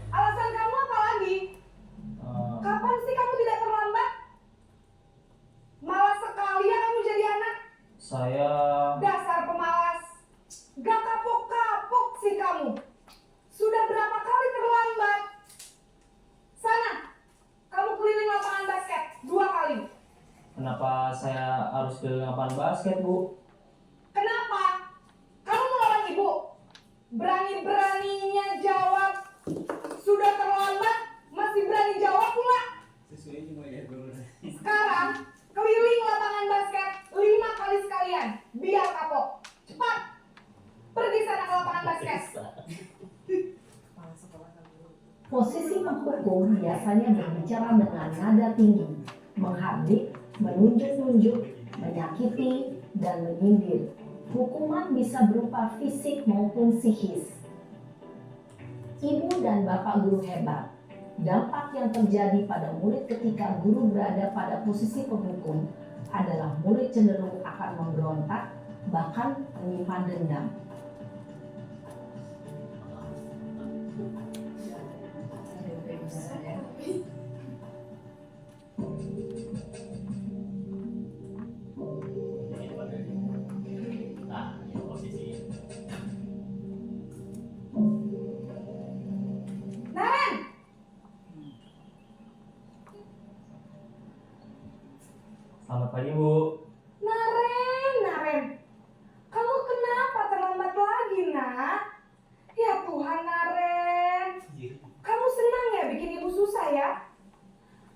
Alasan kamu apa lagi? Kapan sih kamu tidak terlambat? Malas sekali ya kamu jadi anak. saya Dasar pemalas. harus ke lapangan basket, Bu. Kenapa? Kamu melawan ibu? Berani-beraninya jawab. Sudah terlambat, masih berani jawab pula. Sekarang, keliling lapangan basket 5 kali sekalian. Biar kapok. Cepat. Pergi sana ke lapangan basket. Posisi penghukum biasanya berbicara dengan nada tinggi, menghardik, menunjuk-nunjuk, menyakiti, dan menyindir. Hukuman bisa berupa fisik maupun psikis. Ibu dan bapak guru hebat. Dampak yang terjadi pada murid ketika guru berada pada posisi penghukum adalah murid cenderung akan memberontak, bahkan menyimpan dendam. Nah, ini posisinya. Naren! Selamat pagi, Bu. Naren, kamu kenapa terlambat lagi, nak? Ya Tuhan, Naren, kamu senang ya bikin ibu susah ya?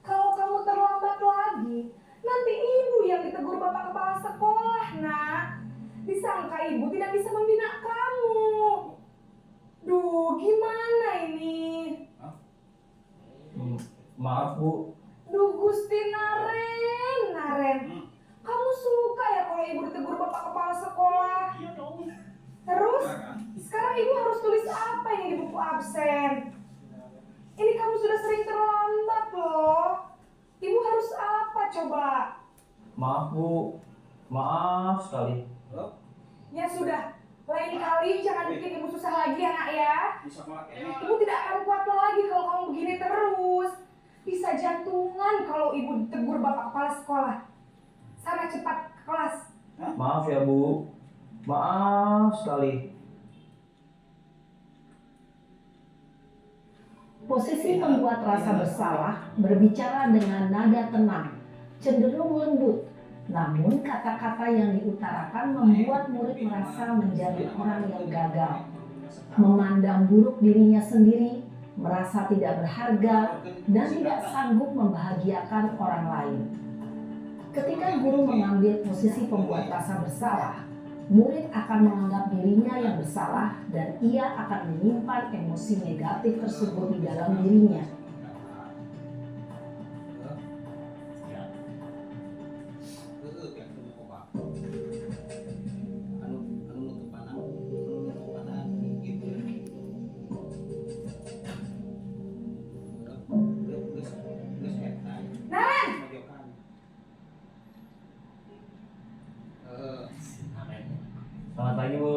Kalau kamu terlambat lagi, nanti ibu yang ditegur bapak kepala sekolah, nak. Disangka ibu tidak bisa membina kamu. Duh, gimana ini? Maaf, Bu. Duh, Gusti Naren, kamu suka ya kalau ibu ditegur bapak kepala sekolah? Iya dong. Terus, sekarang ibu harus tulis apa ini di buku absen? Ini kamu sudah sering terlambat loh. Ibu harus apa coba? Maaf, Bu. Maaf sekali. Ya sudah, lain kali jangan bikin ibu susah lagi ya, nak ya. Bisa pakai. Ibu tidak akan kuat lagi kalau kamu begini terus. Bisa jantungan kalau ibu ditegur bapak kepala sekolah. Sana cepat ke kelas. Maaf ya, Bu. Maaf sekali. Posisi pembuat rasa bersalah berbicara dengan nada tenang, cenderung lembut. Namun kata-kata yang diutarakan membuat murid merasa menjadi orang yang gagal. Memandang buruk dirinya sendiri, merasa tidak berharga, dan tidak sanggup membahagiakan orang lain. Ketika guru mengambil posisi pembuat rasa bersalah, murid akan menganggap dirinya yang bersalah dan ia akan menyimpan emosi negatif tersebut di dalam dirinya. Naren! Selamat pagi, Bu.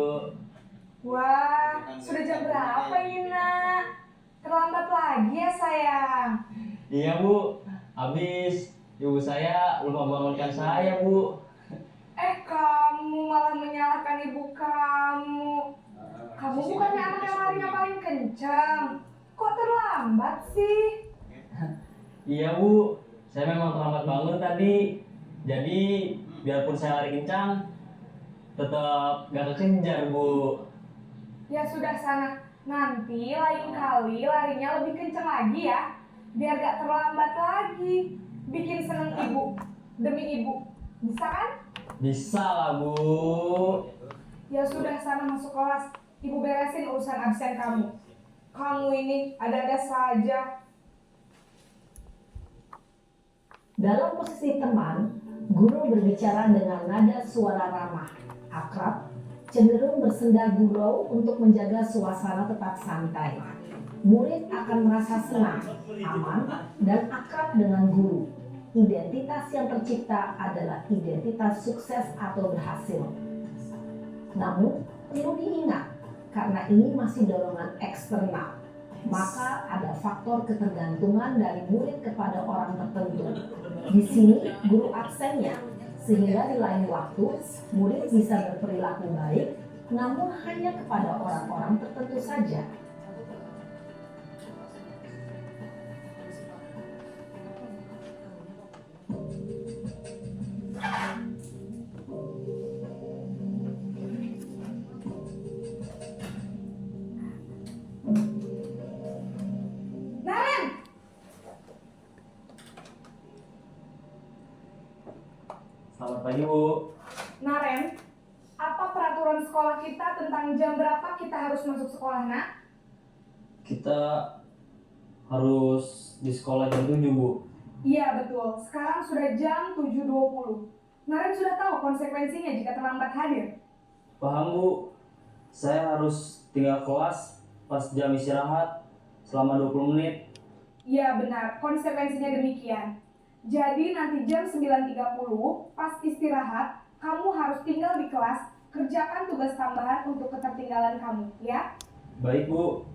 Wah, sudah jam berapa ini, nak? Terlambat lagi ya, sayang. Iya, Bu. Habis ibu saya lupa bangunkan saya, Bu. Kamu malah menyalahkan ibu kamu. Kamu bukannya anak yang larinya paling kencang. Kok terlambat sih? Iya, Bu. Saya memang terlambat bangun tadi. Jadi, biarpun saya lari kencang, tetap gak kekejar, Bu. Ya sudah sana. Nanti lain kali larinya lebih kencang lagi ya. Biar gak terlambat lagi. Bikin seneng ibu. Demi ibu. Bisa kan? Bisa lah, Bu. Ya sudah sana masuk kelas. Ibu beresin urusan absen kamu. Kamu ini ada-ada saja. Dalam posisi teman, guru berbicara dengan nada suara ramah, akrab, cenderung bersenda gurau untuk menjaga suasana tetap santai. Murid akan merasa senang, aman, dan akrab dengan guru. Identitas yang tercipta adalah identitas sukses atau berhasil. Namun, perlu diingat, karena ini masih dorongan eksternal, maka ada faktor ketergantungan dari murid kepada orang tertentu. Di sini, guru absennya, sehingga di lain waktu, murid bisa berperilaku baik, namun hanya kepada orang-orang tertentu saja. pagi Bu. Naren, apa peraturan sekolah kita tentang jam berapa kita harus masuk sekolah, nak? Kita harus di sekolah jam 7 Bu. Iya, betul. Sekarang sudah jam 7.20. Naren sudah tahu konsekuensinya jika terlambat hadir. Paham Bu. Saya harus tinggal kelas pas jam istirahat selama 20 menit. Iya, benar. Konsekuensinya demikian. Jadi nanti jam 9.30 pas istirahat, kamu harus tinggal di kelas, kerjakan tugas tambahan untuk ketertinggalan kamu, ya? Baik Bu.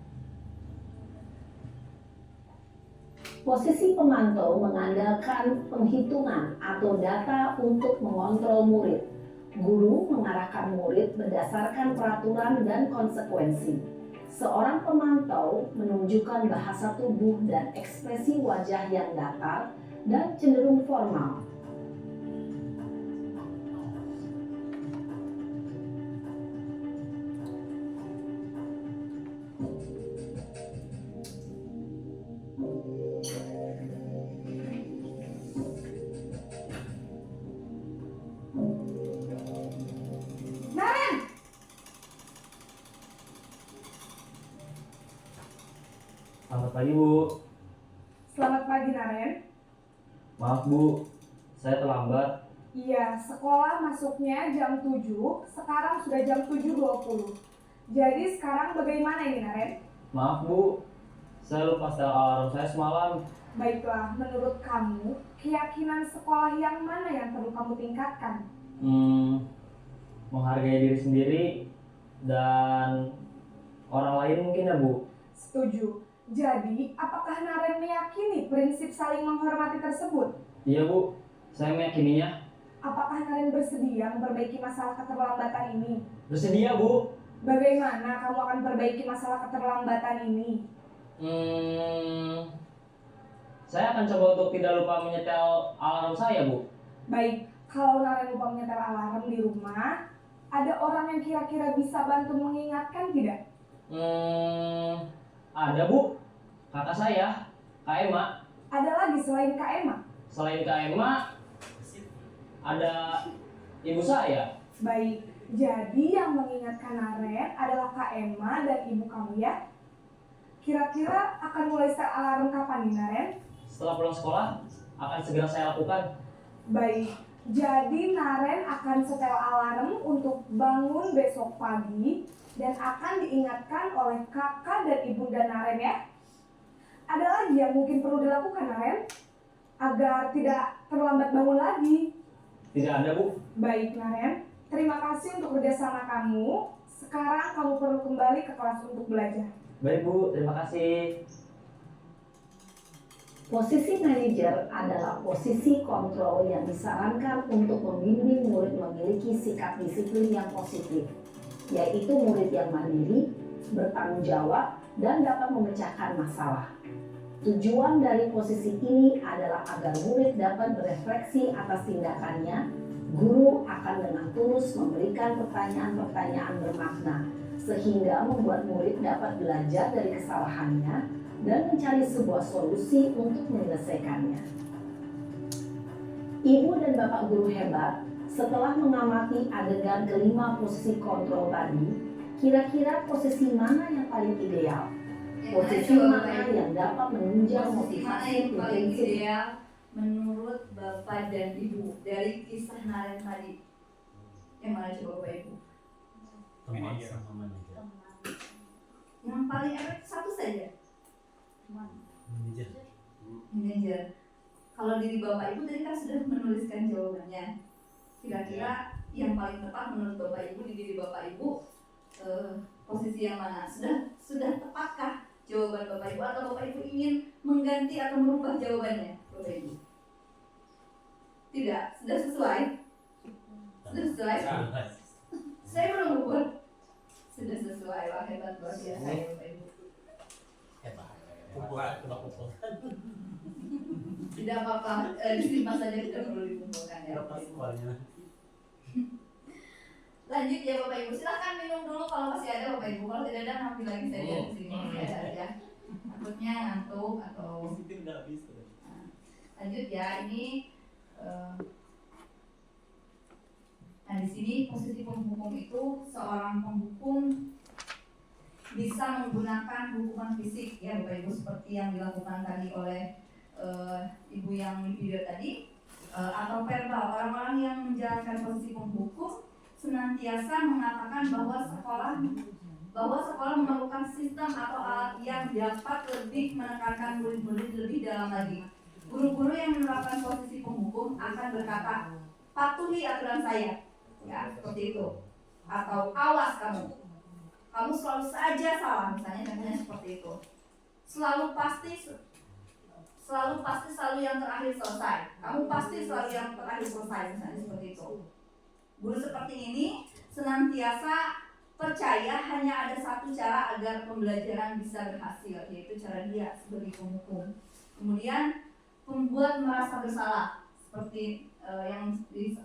Posisi pemantau mengandalkan penghitungan atau data untuk mengontrol murid. Guru mengarahkan murid berdasarkan peraturan dan konsekuensi. Seorang pemantau menunjukkan bahasa tubuh dan ekspresi wajah yang datar dan cenderung formal. Naren! Selamat pagi Bu. Selamat pagi, Naren. Maaf Bu, saya terlambat. Iya, sekolah masuknya jam 7, sekarang sudah jam 7.20. Jadi sekarang bagaimana ini, Naren? Maaf Bu, saya lupa setel alarm saya semalam. Baiklah, menurut kamu, keyakinan sekolah yang mana yang perlu kamu tingkatkan? Menghargai diri sendiri dan orang lain mungkin ya Bu. Setuju. Jadi, apakah Naren meyakini prinsip saling menghormati tersebut? Iya Bu, saya meyakininya. Apakah Naren bersedia memperbaiki masalah keterlambatan ini? Bersedia Bu. Bagaimana kamu akan perbaiki masalah keterlambatan ini? Saya akan coba untuk tidak lupa menyetel alarm saya Bu. Baik, kalau Naren lupa menyetel alarm di rumah, ada orang yang kira-kira bisa bantu mengingatkan tidak? Ada Bu, kakak saya, Kak Ema. Ada lagi selain Kak Emma? Selain Kak Ema, ada ibu saya. Baik, jadi yang mengingatkan Naren adalah Kak Emma dan ibu kamu ya? Kira-kira akan mulai setel alarm kapan nih, Naren? Setelah pulang sekolah, akan segera saya lakukan. Baik, jadi Naren akan setel alarm untuk bangun besok pagi dan akan diingatkan oleh kakak dan ibunda Naren ya. Ada lagi yang mungkin perlu dilakukan, Naren? Agar tidak terlambat bangun lagi. Tidak ada Bu. Baik, Naren. Terima kasih untuk kerjasama kamu. Sekarang kamu perlu kembali ke kelas untuk belajar. Baik Bu, terima kasih. Posisi manajer adalah posisi kontrol yang disarankan untuk membimbing murid memiliki sikap disiplin yang positif, yaitu murid yang mandiri, bertanggung jawab, dan dapat memecahkan masalah. Tujuan dari posisi ini adalah agar murid dapat berefleksi atas tindakannya. Guru akan dengan tulus memberikan pertanyaan-pertanyaan bermakna, sehingga membuat murid dapat belajar dari kesalahannya dan mencari sebuah solusi untuk menyelesaikannya. Ibu dan Bapak guru hebat, setelah mengamati adegan kelima posisi kontrol tadi, kira-kira posisi mana yang paling ideal? Posisi mana yang dapat menunjang motivasi yang paling prinsip? ideal menurut Bapak dan Ibu dari kisah Naren tadi? Yang mana coba Bapak Ibu? Teman sama manajer. Yang paling efektif satu saja. Manajer. Manajer. Kalau diri Bapak Ibu tadi kan sudah menuliskan jawabannya. Kira-kira yang paling tepat menurut Bapak Ibu di diri Bapak Ibu posisi yang mana? Sudah tepatkah jawaban Bapak Ibu atau Bapak Ibu ingin mengganti atau merubah jawabannya Bapak Ibu? Tidak, sudah sesuai. Sudah sesuai. Saya belum buat. Sudah sesuai, wah hebat luar biasa ya Bapak Ibu. Tidak apa-apa, diterima saja, tidak perlu dikumpulkan ya Bapak Ibu. Lanjut ya Bapak Ibu, silahkan minum dulu kalau masih ada Bapak Ibu. Kalau tidak ada ambil lagi saja di sini masih ada aja. Takutnya ngantuk atau. Lanjut ya, ini Nah, di sini posisi penghukum itu seorang penghukum bisa menggunakan hukuman fisik ya Bapak Ibu, seperti yang dilakukan tadi oleh Ibu yang di video tadi, atau verbal. Orang-orang yang menjalankan posisi penghukum senantiasa mengatakan bahwa sekolah memerlukan sistem atau alat yang dapat lebih menekankan murid-murid lebih dalam lagi. Guru-guru yang menerapkan posisi penghukum akan berkata, patuhi aturan saya, ya seperti itu. Atau awas kamu selalu saja salah, misalnya contohnya seperti itu. Selalu pasti yang terakhir selesai. Kamu pasti selalu yang terakhir selesai, misalnya seperti itu. Guru seperti ini senantiasa percaya hanya ada satu cara agar pembelajaran bisa berhasil, yaitu cara dia sebagai penghukum. Kemudian membuat merasa bersalah, seperti yang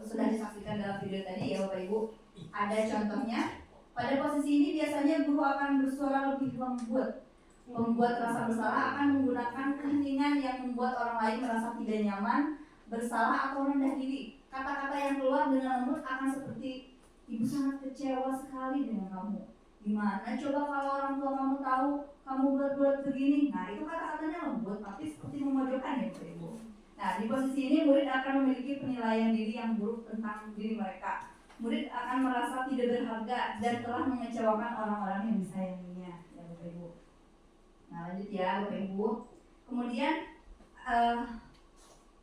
sudah disaksikan dalam video tadi ya Bapak Ibu. Ada contohnya. Pada posisi ini biasanya guru akan bersuara lebih lembut. Membuat rasa bersalah akan menggunakan keheningan yang membuat orang lain merasa tidak nyaman, bersalah atau rendah diri. Kata-kata yang keluar dengan lembut akan seperti, ibu sangat kecewa sekali dengan kamu. Gimana coba kalau orang tua kamu tahu kamu buat begini? Nah itu kata-katanya lembut tapi seperti memojokkan ya Bapak Ibu. Nah di posisi ini murid akan memiliki penilaian diri yang buruk tentang diri mereka. Murid akan merasa tidak berharga dan telah mengecewakan orang-orang yang disayanginya ya Bapak Ibu. Nah lanjut ya Bapak Ibu. Kemudian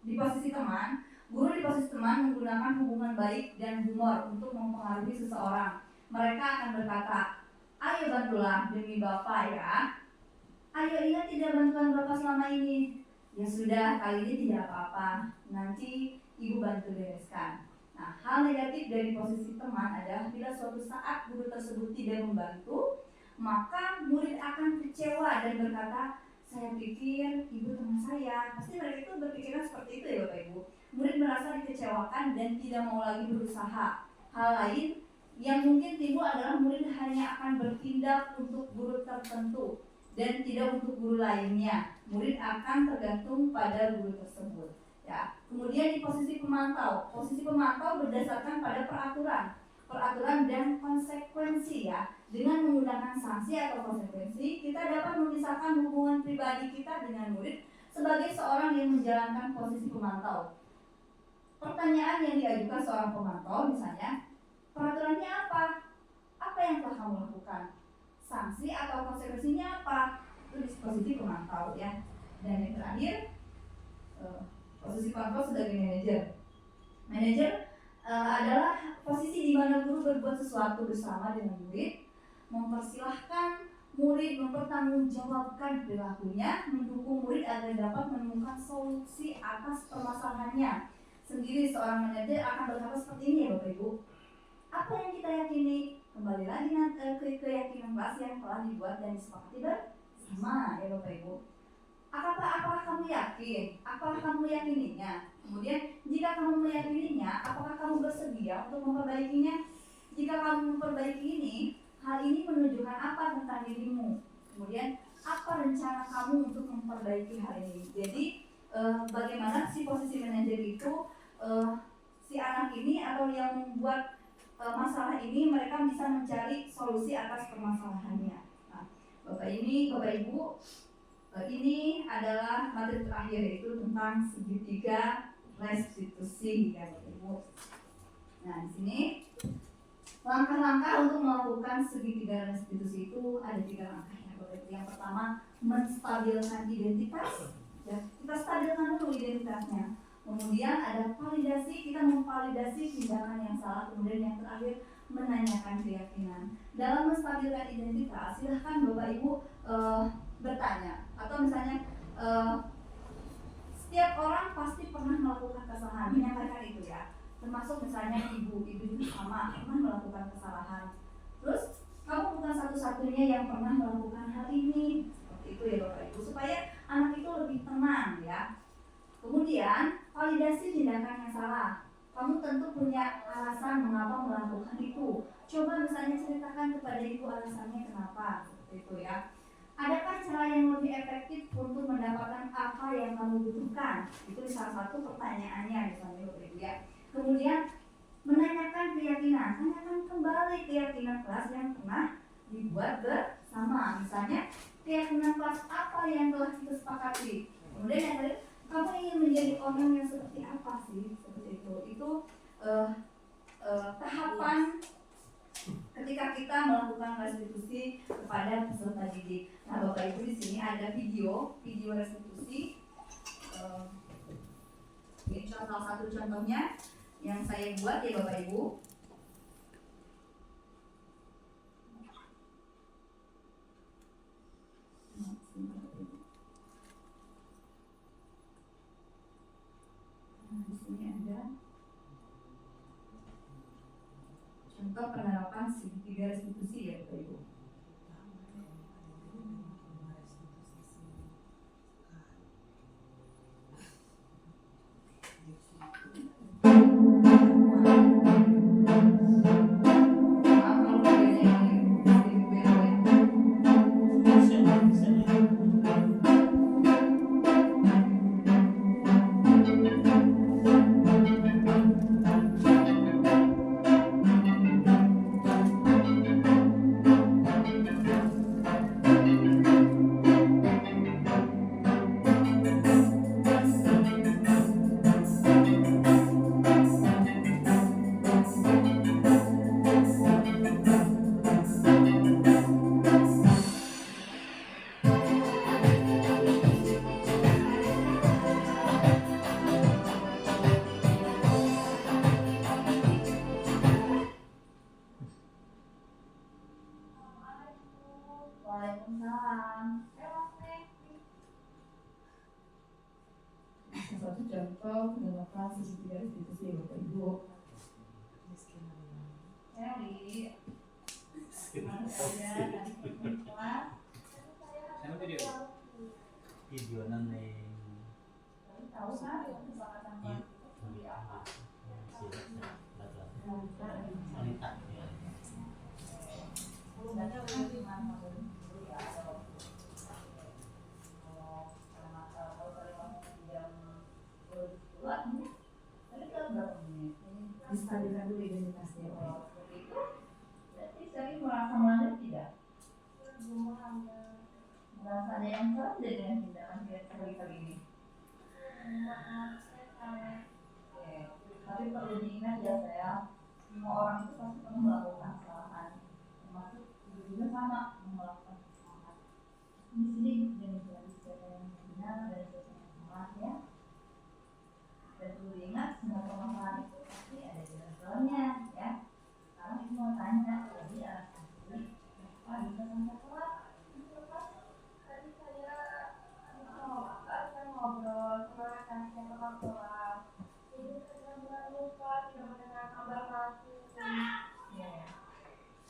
di posisi teman, guru di posisi teman menggunakan hubungan baik dan humor untuk mempengaruhi seseorang. Mereka akan berkata, ayo bantulah demi Bapak ya. Ayo ingat tidak bantuan Bapak selama ini. Ya sudah, kali ini tidak apa-apa. Nanti Ibu bantu bereskan. Nah, hal negatif dari posisi teman adalah bila suatu saat guru tersebut tidak membantu, maka murid akan kecewa dan berkata, saya pikir ibu teman saya. Pasti mereka itu berpikiran seperti itu ya Bapak Ibu. Murid merasa dikecewakan dan tidak mau lagi berusaha. Hal lain yang mungkin timbul adalah murid hanya akan bertindak untuk guru tertentu dan tidak untuk guru lainnya. Murid akan tergantung pada guru tersebut. Ya. Kemudian di posisi pemantau berdasarkan pada peraturan dan konsekuensi ya. Dengan menggunakan sanksi atau konsekuensi, kita dapat memisahkan hubungan pribadi kita dengan murid sebagai seorang yang menjalankan posisi pemantau. Pertanyaan yang diajukan seorang pemantau misalnya, peraturannya apa? Apa yang telah kamu lakukan? Sanksi atau konsekuensinya apa? Itu di posisi pemantau ya. Dan yang terakhir, posisi pemantau sebagai manajer. Manajer adalah posisi di mana guru berbuat sesuatu bersama dengan murid, mempersilahkan murid mempertanggungjawabkan perilakunya, mendukung murid agar dapat menemukan solusi atas permasalahannya. Sendiri seorang manajer akan berkata seperti ini ya Bapak Ibu. Apa yang kita yakini? Kembali lagi ke keyakinan kelas yang telah dibuat dan disepakati bersama ya Bapak Ibu. Apakah kamu yakin? Apakah kamu yakininya? Kemudian jika kamu meyakininya, apakah kamu bersedia untuk memperbaikinya? Jika kamu memperbaiki ini, hal ini menunjukkan apa tentang dirimu? Kemudian apa rencana kamu untuk memperbaiki hal ini? Jadi bagaimana si posisi manajer itu si anak ini atau yang membuat masalah ini mereka bisa mencari solusi atas permasalahannya. Nah, Bapak Ibu, ini adalah materi terakhir yaitu tentang segitiga restitusi ya Bapak Ibu. Nah di sini langkah-langkah untuk melakukan segitiga restitusi itu ada 3 langkah ya Bapak Ibu. Yang pertama menstabilkan identitas, ya, kita stabilkan dulu identitasnya. Kemudian ada validasi, kita memvalidasi tindakan yang salah. Kemudian yang terakhir menanyakan keyakinan. Dalam menstabilkan identitas, silahkan Bapak Ibu bertanya atau misalnya setiap orang pasti pernah melakukan kesalahan, menyampaikan itu ya. Termasuk misalnya ibu itu sama pernah melakukan kesalahan. Terus kamu bukan satu-satunya yang pernah melakukan hal ini. Seperti itu ya Bapak Ibu, supaya anak itu lebih tenang ya. Kemudian validasi tindakan yang salah. Kamu tentu punya alasan mengapa melakukan itu. Coba misalnya ceritakan kepada ibu alasannya kenapa. Seperti itu ya. Adakah cara yang lebih efektif untuk mendapatkan apa yang kamu butuhkan? Itu salah satu pertanyaannya misalnya Bapak Ibu ya. Kemudian menanyakan keyakinan, tanyakan kembali keyakinan kelas yang pernah dibuat bersama. Misalnya keyakinan kelas apa yang telah kita sepakati. Kemudian yang tadi, kamu ingin menjadi orang yang seperti apa sih? Seperti itu. Itu tahapan ketika kita melakukan restitusi kepada peserta didik. Nah, Bapak Ibu, di sini ada video restitusi. Ini salah satu contohnya yang saya buat ya Bapak Ibu. Nah, di sini ada contoh penerapan segitiga restitusi ya Bapak Ibu. Waalaikumsalam. Satu contoh penerapan segitiga restitusi Bapak Ibu. Eli, video nanti tahu kan kesepakatan seperti apa? Distabilkan dulu identitasnya. Berarti sering merasa malu tidak? Merasa ada yang salah tidak dengan tindakan kita kali ini? Tapi perlu diingat ya saya, semua orang itu pasti pernah melakukan kesalahan, termasuk ibu juga sama melakukan kesalahan. Di sini dengan siapa yang benar dan siapa yang salah ya. Dan perlu diingat semua permasalahan itu pasti ada jalan-jalannya ya. Sekarang ibu mau tanya, jadi alasan kenapa bisa sampai telat? Tadi saya ngobrol sama saya orang tua. Jadi saya lupa tidak mendengar kabar masuk.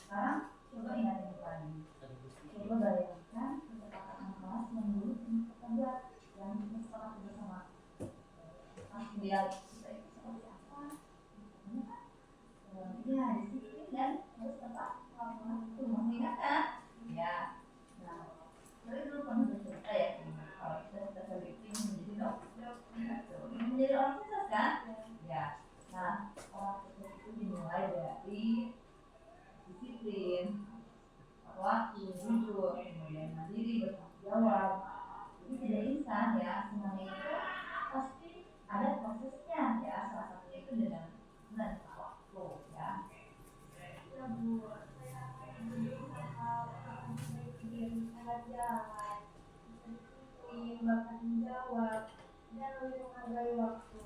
Sekarang coba ingat lagi. Coba bayangkan kesepakatan kelas yang dulu kita buat yang kita sepakati bersama. Lihat kita itu seperti apa? Ya disiplin dan harus tetap melakukan itu. Masih ingat kan? Ya. Nah, saya dulu pernah bercerita ya kalau kita terlibat menjadi dokter, menjadi orang sukses kan? Ya. Nah, orang sukses itu dimulai dari disiplin, waktu, jujur, kemudian mandiri, bertanggung jawab. Jadi tidak instan ya, semuanya itu pasti ada prosesnya ya. Salah satunya itu dengan waktu ya. Ya Bu, saya akan berusaha jalan, disiplin, bertanggung jawab, dan lebih menghargai waktu.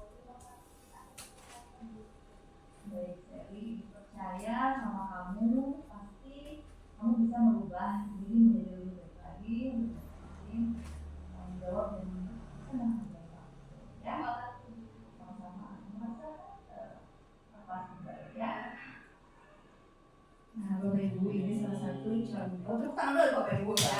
Baik, Seri, percaya sama kamu, pasti kamu bisa merubah diri menjadi lebih baik lagi, lebih disiplin, tanggung jawab dan senang menghargai waktu. Ya, sama-sama. Merasa pasti baik ya. Nah, Bapak Ibu, ini salah satu contoh. Tepuk tangan dulu Bapak Ibu ya.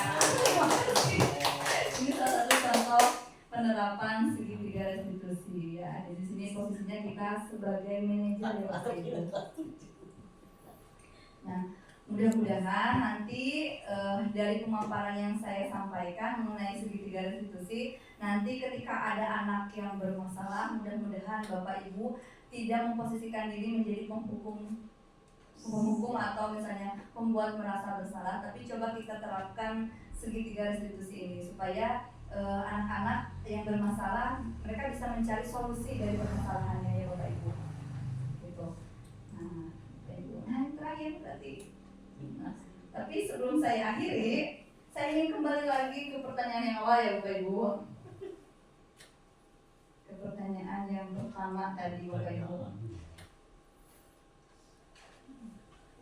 Ini salah satu contoh penerapan segitiga restitusi ya. Di sini posisinya kita sebagai manajer ya Bapak Ibu. Nah, mudah-mudahan nanti dari pemaparan yang saya sampaikan mengenai segitiga restitusi, nanti ketika ada anak yang bermasalah, mudah-mudahan Bapak Ibu tidak memposisikan diri menjadi penghukum atau misalnya membuat merasa bersalah, tapi coba kita terapkan segitiga restitusi ini supaya anak-anak yang bermasalah mereka bisa mencari solusi dari permasalahannya ya Bapak Ibu. Gitu. Nah, Bapak Ibu. Nah, yang terakhir berarti. Nah, tapi sebelum saya akhiri, saya ingin kembali lagi ke pertanyaan yang awal ya Bapak Ibu. Ke pertanyaan yang pertama tadi Bapak Ibu.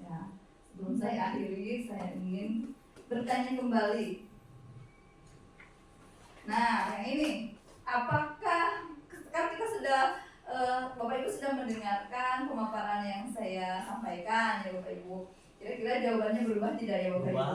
Ya, sebelum saya akhiri, saya ingin bertanya kembali. Nah, yang ini, apakah kan kita sudah Bapak Ibu sudah mendengarkan pemaparan yang saya sampaikan ya Bapak Ibu. Kira-kira jawabannya berubah tidak ya Bapak Ibu?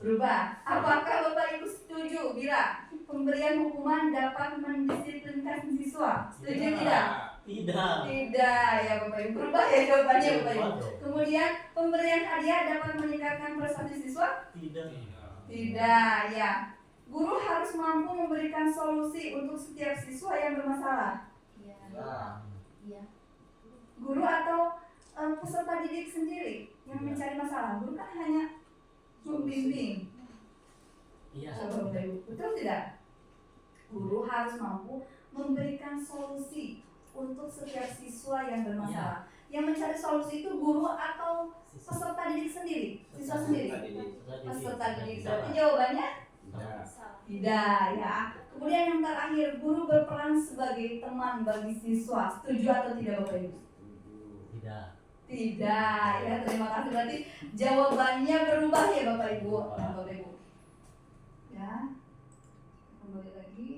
Berubah. Apakah Bapak Ibu setuju bila pemberian hukuman dapat mendisiplinkan siswa? Setuju tidak? Tidak. Tidak ya Bapak Ibu. Berubah ya jawabannya Bapak Ibu. Kemudian pemberian hadiah dapat meningkatkan prestasi siswa? Tidak. Tidak ya. Guru harus mampu memberikan solusi untuk setiap siswa yang bermasalah. Iya. Guru atau peserta didik sendiri yang mencari masalah. Guru kan hanya membimbing. Iya. Coba Bapak Ibu, betul tidak? Guru harus mampu memberikan solusi untuk setiap siswa yang bermasalah. Yang mencari solusi itu guru atau peserta didik sendiri? Siswa sendiri? Peserta didik. Berarti jawabannya? Tidak ya. Kemudian yang terakhir, guru berperan sebagai teman bagi siswa. Setuju atau tidak Bapak Ibu? Tidak. Tidak ya. Terima kasih. Berarti jawabannya berubah ya Bapak Ibu. Nah, Bapak Ibu. Ya. Kembali lagi.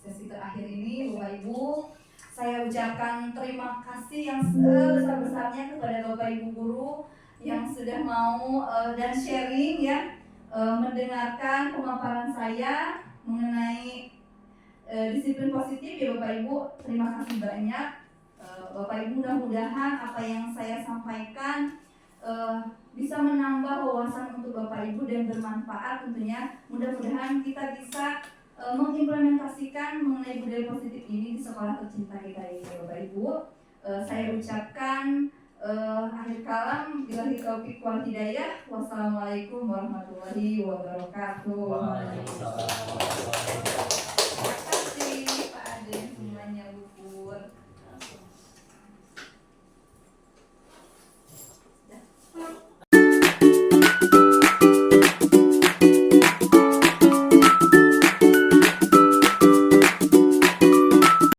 Sesi terakhir ini Bapak Ibu, saya ucapkan terima kasih yang sebesar-besarnya kepada Bapak Ibu guru yang sudah mau dan sharing ya, mendengarkan pemaparan saya mengenai disiplin positif ya Bapak Ibu. Terima kasih banyak Bapak Ibu. Mudah-mudahan apa yang saya sampaikan bisa menambah wawasan untuk Bapak Ibu dan bermanfaat tentunya. Mudah-mudahan kita bisa mengimplementasikan mengenai budaya positif ini di sekolah tercinta kita ini Bapak Ibu. Saya ucapkan akhir kalam, billahi taufiq wal hidayah. Wassalamualaikum warahmatullahi wabarakatuh. Waalaikumsalam.